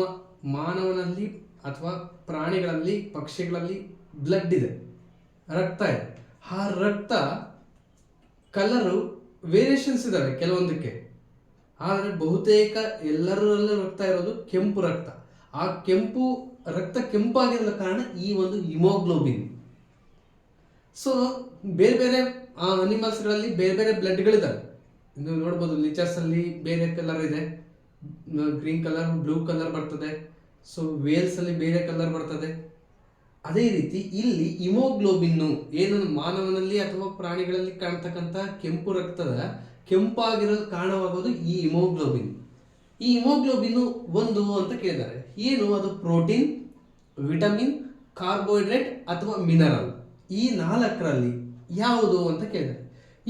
ಮಾನವನಲ್ಲಿ ಅಥವಾ ಪ್ರಾಣಿಗಳಲ್ಲಿ, ಪಕ್ಷಿಗಳಲ್ಲಿ ಬ್ಲಡ್ ಇದೆ, ರಕ್ತ ಇದೆ. ಆ ರಕ್ತ ಕಲರು ವೇರಿಯೇಷನ್ಸ್ ಇದಾವೆ ಕೆಲವೊಂದಕ್ಕೆ, ಆದರೆ ಬಹುತೇಕ ಎಲ್ಲರಲ್ಲೂ ರಕ್ತ ಇರೋದು ಕೆಂಪು ರಕ್ತ. ಆ ಕೆಂಪು ರಕ್ತ ಕೆಂಪಾಗಿರೋ ಕಾರಣ ಈ ಒಂದು ಹಿಮೋಗ್ಲೋಬಿನ್. ಸೊ ಬೇರೆ ಬೇರೆ ಅನಿಮಲ್ಸ್ಗಳಲ್ಲಿ ಬೇರೆ ಬೇರೆ ಬ್ಲಡ್ಗಳಿದ್ದಾವೆ. ನೀವು ನೋಡ್ಬೋದು, ಲಿಚರ್ಸ್ ಅಲ್ಲಿ ಬೇರೆ ಕಲರ್ ಇದೆ, ಗ್ರೀನ್ ಕಲರ್, ಬ್ಲೂ ಕಲರ್ ಬರ್ತದೆ. ಸೊ ವೇಲ್ಸ್ ಅಲ್ಲಿ ಬೇರೆ ಕಲರ್ ಬರ್ತದೆ. ಅದೇ ರೀತಿ ಇಲ್ಲಿ ಹಿಮೋಗ್ಲೋಬಿನ್ ಏನು ಮಾನವನಲ್ಲಿ ಅಥವಾ ಪ್ರಾಣಿಗಳಲ್ಲಿ ಕಾಣ್ತಕ್ಕಂಥ ಕೆಂಪು ರಕ್ತದ ಕೆಂಪಾಗಿರಲು ಕಾರಣವಾಗೋದು ಈ ಹಿಮೋಗ್ಲೋಬಿನ್. ಈ ಹಿಮೋಗ್ಲೋಬಿನ್ 1 ಅಂತ ಕೇಳಿದ್ದಾರೆ. ಏನು ಅದು? ಪ್ರೋಟೀನ್, ವಿಟಮಿನ್, ಕಾರ್ಬೋಹೈಡ್ರೇಟ್ ಅಥವಾ ಮಿನರಲ್, ಈ 4ರಲ್ಲಿ ಯಾವುದು ಅಂತ ಕೇಳಿದ್ದಾರೆ.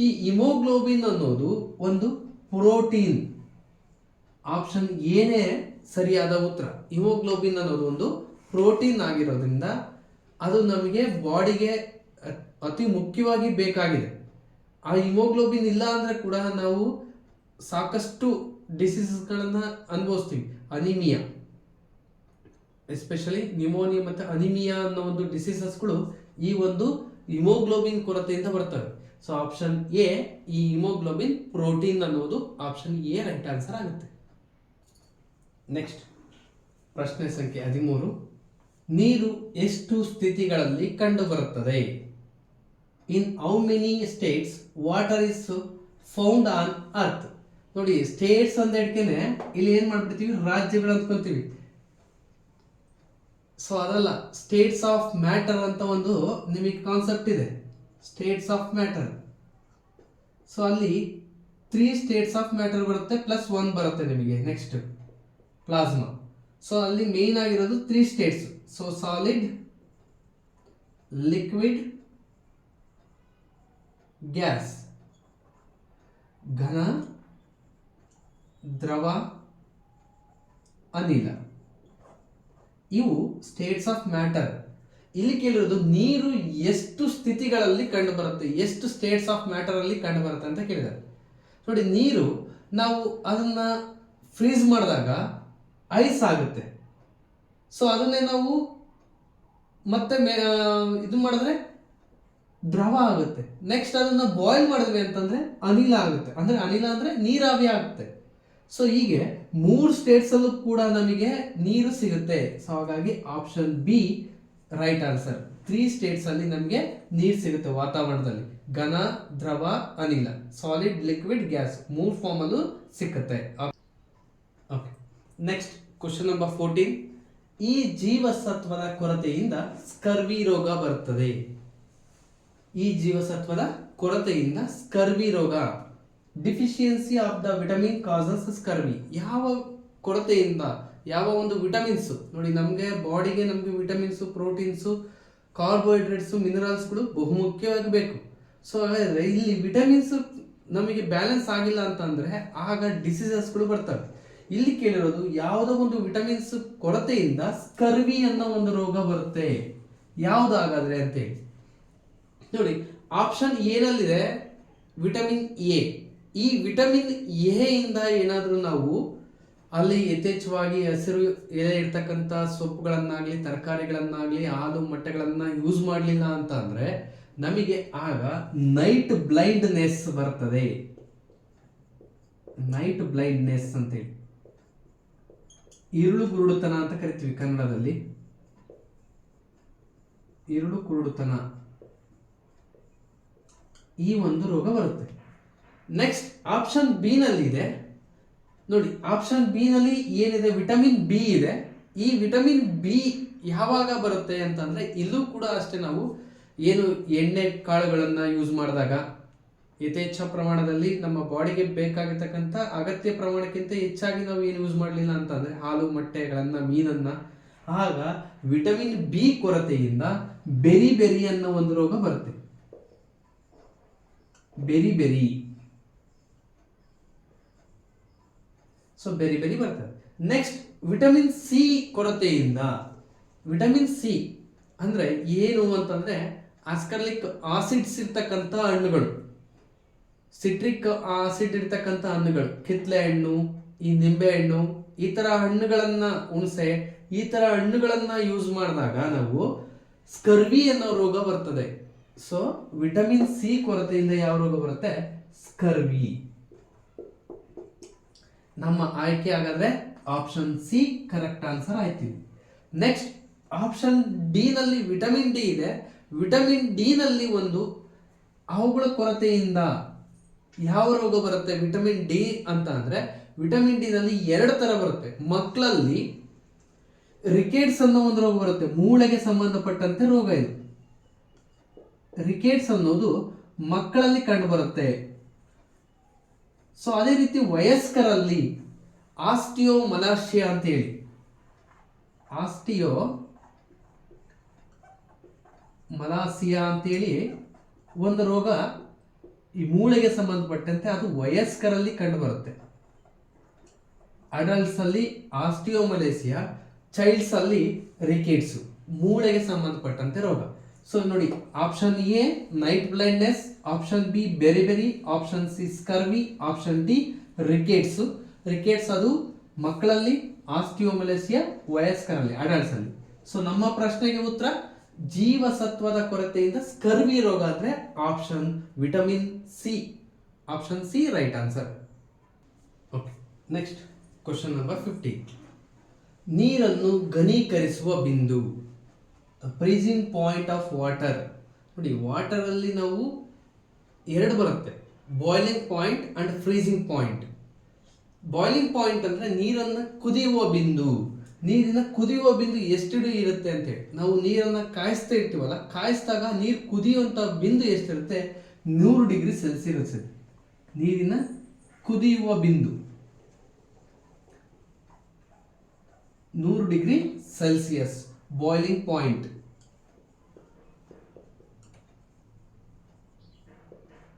ಈ ಹಿಮೋಗ್ಲೋಬಿನ್ ಅನ್ನೋದು ಒಂದು ಪ್ರೋಟೀನ್. ಆಪ್ಷನ್ ಏನೇ ಸರಿಯಾದ ಉತ್ತರ. ಹಿಮೋಗ್ಲೋಬಿನ್ ಅನ್ನೋದು ಒಂದು ಪ್ರೋಟೀನ್ ಆಗಿರೋದ್ರಿಂದ ಅದು ನಮಗೆ ಬಾಡಿಗೆ ಅತಿ ಮುಖ್ಯವಾಗಿ ಬೇಕಾಗಿದೆ. ಆ ಹಿಮೋಗ್ಲೋಬಿನ್ ಇಲ್ಲ ಅಂದ್ರೆ ಕೂಡ ನಾವು ಸಾಕಷ್ಟು ಡಿಸೀಸಸ್ಗಳನ್ನು ಅನುಭವಿಸ್ತೀವಿ. ಅನಿಮಿಯಾ, ಎಸ್ಪೆಷಲಿ ನ್ಯೂಮೋನಿಯಾ ಮತ್ತು ಅನಿಮಿಯಾ ಅನ್ನೋ ಒಂದು ಡಿಸೀಸಸ್ಗಳು ಈ ಒಂದು ಹಿಮೋಗ್ಲೋಬಿನ್ ಕೊರತೆಯಿಂದ ಬರ್ತವೆ. ಸೊ ಆಪ್ಷನ್ ಎ, ಈ ಹಿಮೋಗ್ಲೋಬಿನ್ ಪ್ರೋಟೀನ್ ಅನ್ನೋದು ಆಪ್ಷನ್ ಎ ರೈಟ್ ಆನ್ಸರ್ ಆಗುತ್ತೆ. ನೆಕ್ಸ್ಟ್ ಪ್ರಶ್ನೆ ಸಂಖ್ಯೆ 13. ನೀರು ಎಷ್ಟು ಸ್ಥಿತಿಗಳಲ್ಲಿ ಕಂಡುಬರುತ್ತದೆ? In how many States water is found on earth? ನೋಡಿ, ಸ್ಟೇಟ್ಸ್ ಅಂತ ಹೇಳ್ಕೇನೆ ಇಲ್ಲಿ ಏನ್ ಮಾಡ್ಬಿಡ್ತೀವಿ, ರಾಜ್ಯಗಳು ಅಂದ್ಕೊಂತೀವಿ. ಸೊ ಅದಲ್ಲ, ಸ್ಟೇಟ್ಸ್ ಆಫ್ ಮ್ಯಾಟರ್ ಅಂತ ಒಂದು ನಿಮಗೆ ಕಾನ್ಸೆಪ್ಟ್ ಇದೆ, ಸ್ಟೇಟ್ಸ್ ಆಫ್ ಮ್ಯಾಟರ್. ಸೊ ಅಲ್ಲಿ 3 ಸ್ಟೇಟ್ಸ್ ಆಫ್ ಮ್ಯಾಟರ್ ಬರುತ್ತೆ, ಪ್ಲಸ್ 1 ಬರುತ್ತೆ ನಿಮಗೆ ನೆಕ್ಸ್ಟ್ ಪ್ಲಾಸ್ಮಾ. ಸೊ ಅಲ್ಲಿ ಮೇನ್ ಆಗಿರೋದು 3 States. So solid, liquid, gas. ಘನ, ದ್ರವ, ಅನಿಲ. ಇವು ಸ್ಟೇಟ್ಸ್ ಆಫ್ ಮ್ಯಾಟರ್. ಇಲ್ಲಿ ಕೇಳಿರೋದು ನೀರು ಎಷ್ಟು ಸ್ಥಿತಿಗಳಲ್ಲಿ ಕಂಡು ಬರುತ್ತೆ, ಎಷ್ಟು ಸ್ಟೇಟ್ಸ್ ಆಫ್ ಮ್ಯಾಟರ್ ಅಲ್ಲಿ ಕಂಡು ಬರುತ್ತೆ ಅಂತ ಕೇಳಿದ್ದಾರೆ. ನೋಡಿ, ನೀರು ನಾವು ಅದನ್ನ ಫ್ರೀಸ್ ಮಾಡಿದಾಗ ಐಸ್ ಆಗುತ್ತೆ. ಸೊ ಅದನ್ನೇ ನಾವು ಮತ್ತೆ ಇದು ಮಾಡಿದ್ರೆ ದ್ರವ ಆಗುತ್ತೆ. ನೆಕ್ಸ್ಟ್ ಅದನ್ನ ಬಾಯ್ಲ್ ಮಾಡಿದ್ವಿ ಅಂತಂದ್ರೆ ಅನಿಲ ಆಗುತ್ತೆ. ಅಂದ್ರೆ ಅನಿಲ ಅಂದ್ರೆ ನೀರಾವಿ ಆಗುತ್ತೆ. ಸೊ ಹೀಗೆ 3 ಸ್ಟೇಟ್ಸ್ ಅಲ್ಲೂ ಕೂಡ ನಮಗೆ ನೀರು ಸಿಗುತ್ತೆ. ಸೊ ಹಾಗಾಗಿ option B right answer. 3 States ಅಲ್ಲಿ ನಮಗೆ ನೀರು ಸಿಗುತ್ತೆ ವಾತಾವರಣದಲ್ಲಿ. ಘನ, ದ್ರವ, ಅನಿಲ, ಸಾಲಿಡ್, ಲಿಕ್ವಿಡ್, ಗ್ಯಾಸ್ 3 ಫಾರ್ಮ್ ಅಲ್ಲೂ ಸಿಕ್ಕುತ್ತೆ. Okay, next question number 14. ಈ ಜೀವಸತ್ವದ ಕೊರತೆಯಿಂದ ಸ್ಕರ್ವಿ ರೋಗ ಬರುತ್ತದೆ. ಈ ಜೀವಸತ್ವದ ಕೊರತೆಯಿಂದ ಸ್ಕರ್ವಿ ರೋಗ, deficiency of the vitamin causes scurvy. ಯಾವ ಕೊರತೆಯಿಂದ, ಯಾವ ಒಂದು ವಿಟಮಿನ್ಸ್, ನೋಡಿ ನಮಗೆ ಬಾಡಿಗೆ ನಮಗೆ ವಿಟಮಿನ್ಸು, ಪ್ರೋಟೀನ್ಸು, ಕಾರ್ಬೋಹೈಡ್ರೇಟ್ಸು, ಮಿನರಲ್ಸ್ಗಳು ಬಹುಮುಖ್ಯವಾಗಿ ಬೇಕು. ಸೊ ಇಲ್ಲಿ ವಿಟಮಿನ್ಸ್ ನಮಗೆ ಬ್ಯಾಲೆನ್ಸ್ ಆಗಿಲ್ಲ ಅಂತಂದ್ರೆ ಆಗ ಡಿಸೀಸಸ್ಗಳು ಬರ್ತವೆ. ಇಲ್ಲಿ ಕೇಳಿರೋದು ಯಾವುದೋ ಒಂದು ವಿಟಮಿನ್ಸ್ ಕೊರತೆಯಿಂದ ಸ್ಕರ್ವಿ ಅನ್ನೋ ಒಂದು ರೋಗ ಬರುತ್ತೆ. ಯಾವುದಾಗಾದ್ರೆ ಅಂತೇಳಿ ನೋಡಿ, ಆಪ್ಷನ್ ಏನಲ್ಲಿದೆ ವಿಟಮಿನ್ ಎ. ಈ ವಿಟಮಿನ್ ಎ ಇಂದ ಏನಾದರೂ ನಾವು ಅಲ್ಲಿ ಯಥೇಚ್ಛವಾಗಿ ಹಸಿರು ಎಲೆ ಇರ್ತಕ್ಕಂಥ ಸೊಪ್ಪುಗಳನ್ನಾಗ್ಲಿ, ತರಕಾರಿಗಳನ್ನಾಗ್ಲಿ, ಹಾಲು ಮೊಟ್ಟೆಗಳನ್ನ ಯೂಸ್ ಮಾಡಲಿಲ್ಲ ಅಂತ ಅಂದ್ರೆ ನಮಗೆ ಆಗ ನೈಟ್ ಬ್ಲೈಂಡ್ನೆಸ್ ಬರ್ತದೆ. ನೈಟ್ ಬ್ಲೈಂಡ್ನೆಸ್ ಅಂತೇಳಿ, ಇರುಳು ಕುರುಡುತನ ಅಂತ ಕರಿತೀವಿ ಕನ್ನಡದಲ್ಲಿ. ಇರುಳು ಕುರುಡುತನ, ಈ ಒಂದು ರೋಗ ಬರುತ್ತೆ. ನೆಕ್ಸ್ಟ್ ಆಪ್ಷನ್ ಬಿ ನಲ್ಲಿ ಇದೆ ನೋಡಿ, ಆಪ್ಷನ್ ಬಿ ನಲ್ಲಿ ಏನಿದೆ, ವಿಟಮಿನ್ ಬಿ ಇದೆ. ಈ ವಿಟಮಿನ್ ಬಿ ಯಾವಾಗ ಬರುತ್ತೆ ಅಂತಂದ್ರೆ ಇಲ್ಲೂ ಕೂಡ ಅಷ್ಟೇ, ನಾವು ಏನು ಎಣ್ಣೆ ಕಾಳುಗಳನ್ನ ಯೂಸ್ ಮಾಡಿದಾಗ ಯಥೇಚ್ಛ ಪ್ರಮಾಣದಲ್ಲಿ ನಮ್ಮ ಬಾಡಿಗೆ ಬೇಕಾಗಿರ್ತಕ್ಕಂಥ ಅಗತ್ಯ ಪ್ರಮಾಣಕ್ಕಿಂತ ಹೆಚ್ಚಾಗಿ ನಾವು ಏನು ಯೂಸ್ ಮಾಡಲಿಲ್ಲ ಅಂತಂದ್ರೆ ಹಾಲು ಮೊಟ್ಟೆಗಳನ್ನ, ಮೀನನ್ನ, ಆಗ ವಿಟಮಿನ್ ಬಿ ಕೊರತೆಯಿಂದ ಬೆರಿ ಬೆರಿ ಅನ್ನೋ ಒಂದು ರೋಗ ಬರುತ್ತೆ. Berry berry, so berry berry ಬರ್ತದೆ. ನೆಕ್ಸ್ಟ್ ವಿಟಮಿನ್ ಸಿ ಕೊರತೆಯಿಂದ, ವಿಟಮಿನ್ ಸಿ ಅಂದ್ರೆ ಏನು ಅಂತಂದ್ರೆ ಆಸ್ಕರ್ಲಿಕ್ ಆಸಿಡ್ಸ್ ಇರ್ತಕ್ಕಂಥ ಹಣ್ಣುಗಳು, ಸಿಟ್ರಿಕ್ ಆಸಿಡ್ ಇರ್ತಕ್ಕಂಥ ಹಣ್ಣುಗಳು, ಕಿತ್ಲೆ ಹಣ್ಣು, ಈ ನಿಂಬೆ ಹಣ್ಣು, ಈ ತರ ಹಣ್ಣುಗಳನ್ನ, ಹುಣಸೆ, ಈ ತರ ಹಣ್ಣುಗಳನ್ನ ಯೂಸ್ ಮಾಡಿದಾಗ ನಾವು ಸ್ಕರ್ವಿ ಅನ್ನೋ ರೋಗ ಬರ್ತದೆ. ಸೊ ವಿಟಮಿನ್ ಸಿ ಕೊರತೆಯಿಂದ ಯಾವ ರೋಗ ಬರುತ್ತೆ? ಸ್ಕರ್ವಿ. ನಮ್ಮ ಆಯ್ಕೆ ಹಾಗಾದ್ರೆ ಆಪ್ಷನ್ ಸಿ ಕರೆಕ್ಟ್ ಆನ್ಸರ್ ಆಯ್ತು. ನೆಕ್ಸ್ಟ್ ಆಪ್ಷನ್ ಡಿ ನಲ್ಲಿ ವಿಟಮಿನ್ ಡಿ ಇದೆ. ವಿಟಮಿನ್ ಡಿ ನಲ್ಲಿ ಒಂದು ಅವುಗಳ ಕೊರತೆಯಿಂದ ಯಾವ ರೋಗ ಬರುತ್ತೆ? ವಿಟಮಿನ್ ಡಿ ಅಂತ ಅಂದ್ರೆ ವಿಟಮಿನ್ ಡಿ ನಲ್ಲಿ 2 ತರ ಬರುತ್ತೆ. ಮಕ್ಕಳಲ್ಲಿ ರಿಕೇಟ್ಸ್ ಅನ್ನೋ ಒಂದು ರೋಗ ಬರುತ್ತೆ, ಮೂಳೆಗೆ ಸಂಬಂಧಪಟ್ಟಂತೆ ರೋಗ ಇದು. ರಿಕೇಟ್ಸ್ ಅನ್ನೋದು ಮಕ್ಕಳಲ್ಲಿ ಕಂಡು ಬರುತ್ತೆ. ಸೊ ಅದೇ ರೀತಿ ವಯಸ್ಕರಲ್ಲಿ ಆಸ್ಟಿಯೋಮಲಾಸಿಯಾ ಅಂತ ಹೇಳಿ, ಆಸ್ಟಿಯೋಮಲಾಸಿಯಾ ಅಂತೇಳಿ ಒಂದು ರೋಗ ಈ ಮೂಳೆಗೆ ಸಂಬಂಧಪಟ್ಟಂತೆ, ಅದು ವಯಸ್ಕರಲ್ಲಿ ಕಂಡು ಬರುತ್ತೆ. ಅಡಲ್ಟ್ಸ್ ಅಲ್ಲಿ ಆಸ್ಟಿಯೋಮಲೇಸಿಯಾ, ಚೈಲ್ಡ್ಸ್ ಅಲ್ಲಿ ರಿಕೇಟ್ಸ್, ಮೂಳೆಗೆ ಸಂಬಂಧಪಟ್ಟಂತೆ ರೋಗ. ಸೊ ನೋಡಿ, option A night blindness, option B beriberi, option C scurvy, option D rickets. Rickets ಅದು ಮಕ್ಕಳಲ್ಲಿ, ಆಸ್ಟಿಯೋಮಲೇಸಿಯಾ ವಯಸ್ಕರಲ್ಲಿ, ಅಡಲ್ಟ್ಸ್ ಅಲ್ಲಿ. ಸೊ ನಮ್ಮ ಪ್ರಶ್ನೆಗೆ ಉತ್ತರ ಜೀವಸತ್ವದ ಕೊರತೆಯಿಂದ ಸ್ಕರ್ವಿ ರೋಗ ಅಂದ್ರೆ option vitamin C. Option C right answer. Okay, next question number 50. ನೀರನ್ನು ಘನೀಕರಿಸುವ ಬಿಂದು, ಫ್ರೀಸಿಂಗ್ ಪಾಯಿಂಟ್ ಆಫ್ ವಾಟರ್. ನೋಡಿ, ವಾಟರ್ ಅಲ್ಲಿ ನಾವು 2 ಬರುತ್ತೆ, boiling point and freezing point. Boiling point ಅಂದ್ರೆ ನೀರನ್ನ ಕುದಿಯುವ ಬಿಂದು. ನೀರಿನ ಕುದಿಯುವ ಬಿಂದು ಎಷ್ಟಿಡು ಇರುತ್ತೆ ಅಂತ ಹೇಳಿ, ನಾವು ನೀರನ್ನ ಕಾಯಿಸ್ತಾ ಇರ್ತೀವಲ್ಲ, ಕಾಯಿಸಿದಾಗ ನೀರು ಕುದಿಯುವಂತ ಬಿಂದು ಎಷ್ಟಿರುತ್ತೆ? 100 ಡಿಗ್ರಿ ಸೆಲ್ಸಿಯಸ್ ಇರುತ್ತೆ. ನೀರಿನ ಕುದಿಯುವ ಬಿಂದು 100 degree Celsius, boiling point.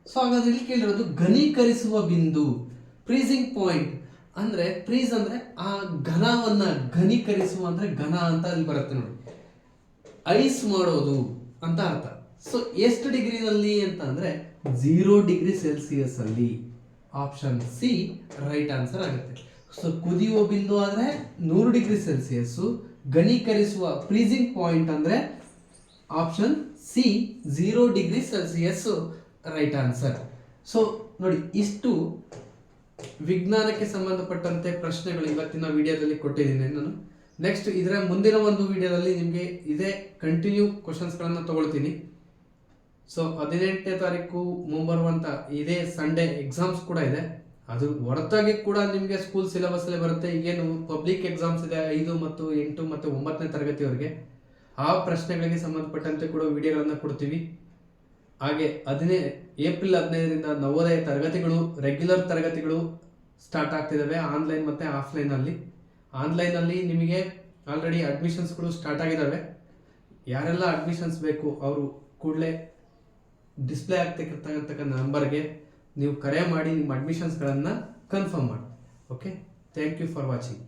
So ಹಾಗಾದ್ರೆ ಇಲ್ಲಿ ಕೇಳಿರೋದು ಘನೀಕರಿಸುವ ಬಿಂದು, ಫ್ರೀಸಿಂಗ್ ಪಾಯಿಂಟ್. ಅಂದ್ರೆ ಫ್ರೀಸ್ ಅಂದ್ರೆ ಆ ಘನವನ್ನ, ಘನೀಕರಿಸುವ ಅಂದ್ರೆ ಘನ ಅಂತ ಅಲ್ಲಿ ಬರುತ್ತೆ ನೋಡಿ, ಐಸ್ ಮಾಡೋದು ಅಂತ ಅರ್ಥ. ಸೊ ಎಷ್ಟು ಡಿಗ್ರಿನಲ್ಲಿ ಅಂತ ಅಂದ್ರೆ 0 ಡಿಗ್ರಿ ಸೆಲ್ಸಿಯಸ್ ಅಲ್ಲಿ. ಆಪ್ಷನ್ ಸಿ ರೈಟ್ ಆನ್ಸರ್ ಆಗುತ್ತೆ. ಸೊ ಕುದಿಯುವ ಬಿಂದು ಆದ್ರೆ 100 ಡಿಗ್ರಿ ಸೆಲ್ಸಿಯಸ್, ಘನೀಕರಿಸುವ ಫ್ರೀಸಿಂಗ್ ಪಾಯಿಂಟ್ ಅಂದ್ರೆ option C 0 degree Celsius right answer. So ನೋಡಿ, ಇಷ್ಟು ವಿಜ್ಞಾನಕ್ಕೆ ಸಂಬಂಧಪಟ್ಟಂತೆ ಪ್ರಶ್ನೆಗಳು ಇವತ್ತಿನ ವಿಡಿಯೋದಲ್ಲಿ ಕೊಟ್ಟಿದ್ದೀನಿ ನಾನು. ನೆಕ್ಸ್ಟ್ ಇದರ ಮುಂದಿನ ಒಂದು ವಿಡಿಯೋದಲ್ಲಿ ನಿಮಗೆ ಇದೇ ಕಂಟಿನ್ಯೂ ಕ್ವಶನ್ಸ್ಗಳನ್ನು ತಗೊಳ್ತೀನಿ. ಸೊ 18ನೇ ತಾರೀಕು ಮುಂಬರುವಂತ ಇದೇ ಸಂಡೇ ಎಕ್ಸಾಮ್ಸ್ ಕೂಡ ಇದೆ. ಅದು ಹೊರತಾಗಿ ಕೂಡ ನಿಮಗೆ ಸ್ಕೂಲ್ ಸಿಲೆಬಸ್ ಅಲ್ಲೇ ಬರುತ್ತೆ. ಈಗೇನು ಪಬ್ಲಿಕ್ ಎಕ್ಸಾಮ್ಸ್ ಇದೆ 5 ಮತ್ತು 8 ಮತ್ತು 9ನೇ ತರಗತಿವರೆಗೆ, ಆ ಪ್ರಶ್ನೆಗಳಿಗೆ ಸಂಬಂಧಪಟ್ಟಂತೆ ಕೂಡ ವಿಡಿಯೋಗಳನ್ನು ಕೊಡ್ತೀವಿ. ಹಾಗೆ ಏಪ್ರಿಲ್ 15ರಿಂದ ನವೋದಯ ತರಗತಿಗಳು, ರೆಗ್ಯುಲರ್ ತರಗತಿಗಳು ಸ್ಟಾರ್ಟ್ ಆಗ್ತಿದ್ದಾವೆ, ಆನ್ಲೈನ್ ಮತ್ತು ಆಫ್ಲೈನಲ್ಲಿ. ಆನ್ಲೈನಲ್ಲಿ ನಿಮಗೆ ಆಲ್ರೆಡಿ ಅಡ್ಮಿಷನ್ಸ್ಗಳು ಸ್ಟಾರ್ಟ್ ಆಗಿದ್ದಾವೆ. ಯಾರೆಲ್ಲ ಅಡ್ಮಿಷನ್ಸ್ ಬೇಕು ಅವರು ಕೂಡಲೇ ಡಿಸ್ಪ್ಲೇ ಆಗ್ತಿರ್ತಕ್ಕಂಥ ನಂಬರ್ಗೆ ನೀವು ಕರೆ ಮಾಡಿ ನಿಮ್ಮ ಅಡ್ಮಿಷನ್ಸ್ಗಳನ್ನು ಕನ್ಫರ್ಮ್ ಮಾಡಿ. Okay, thank you for watching.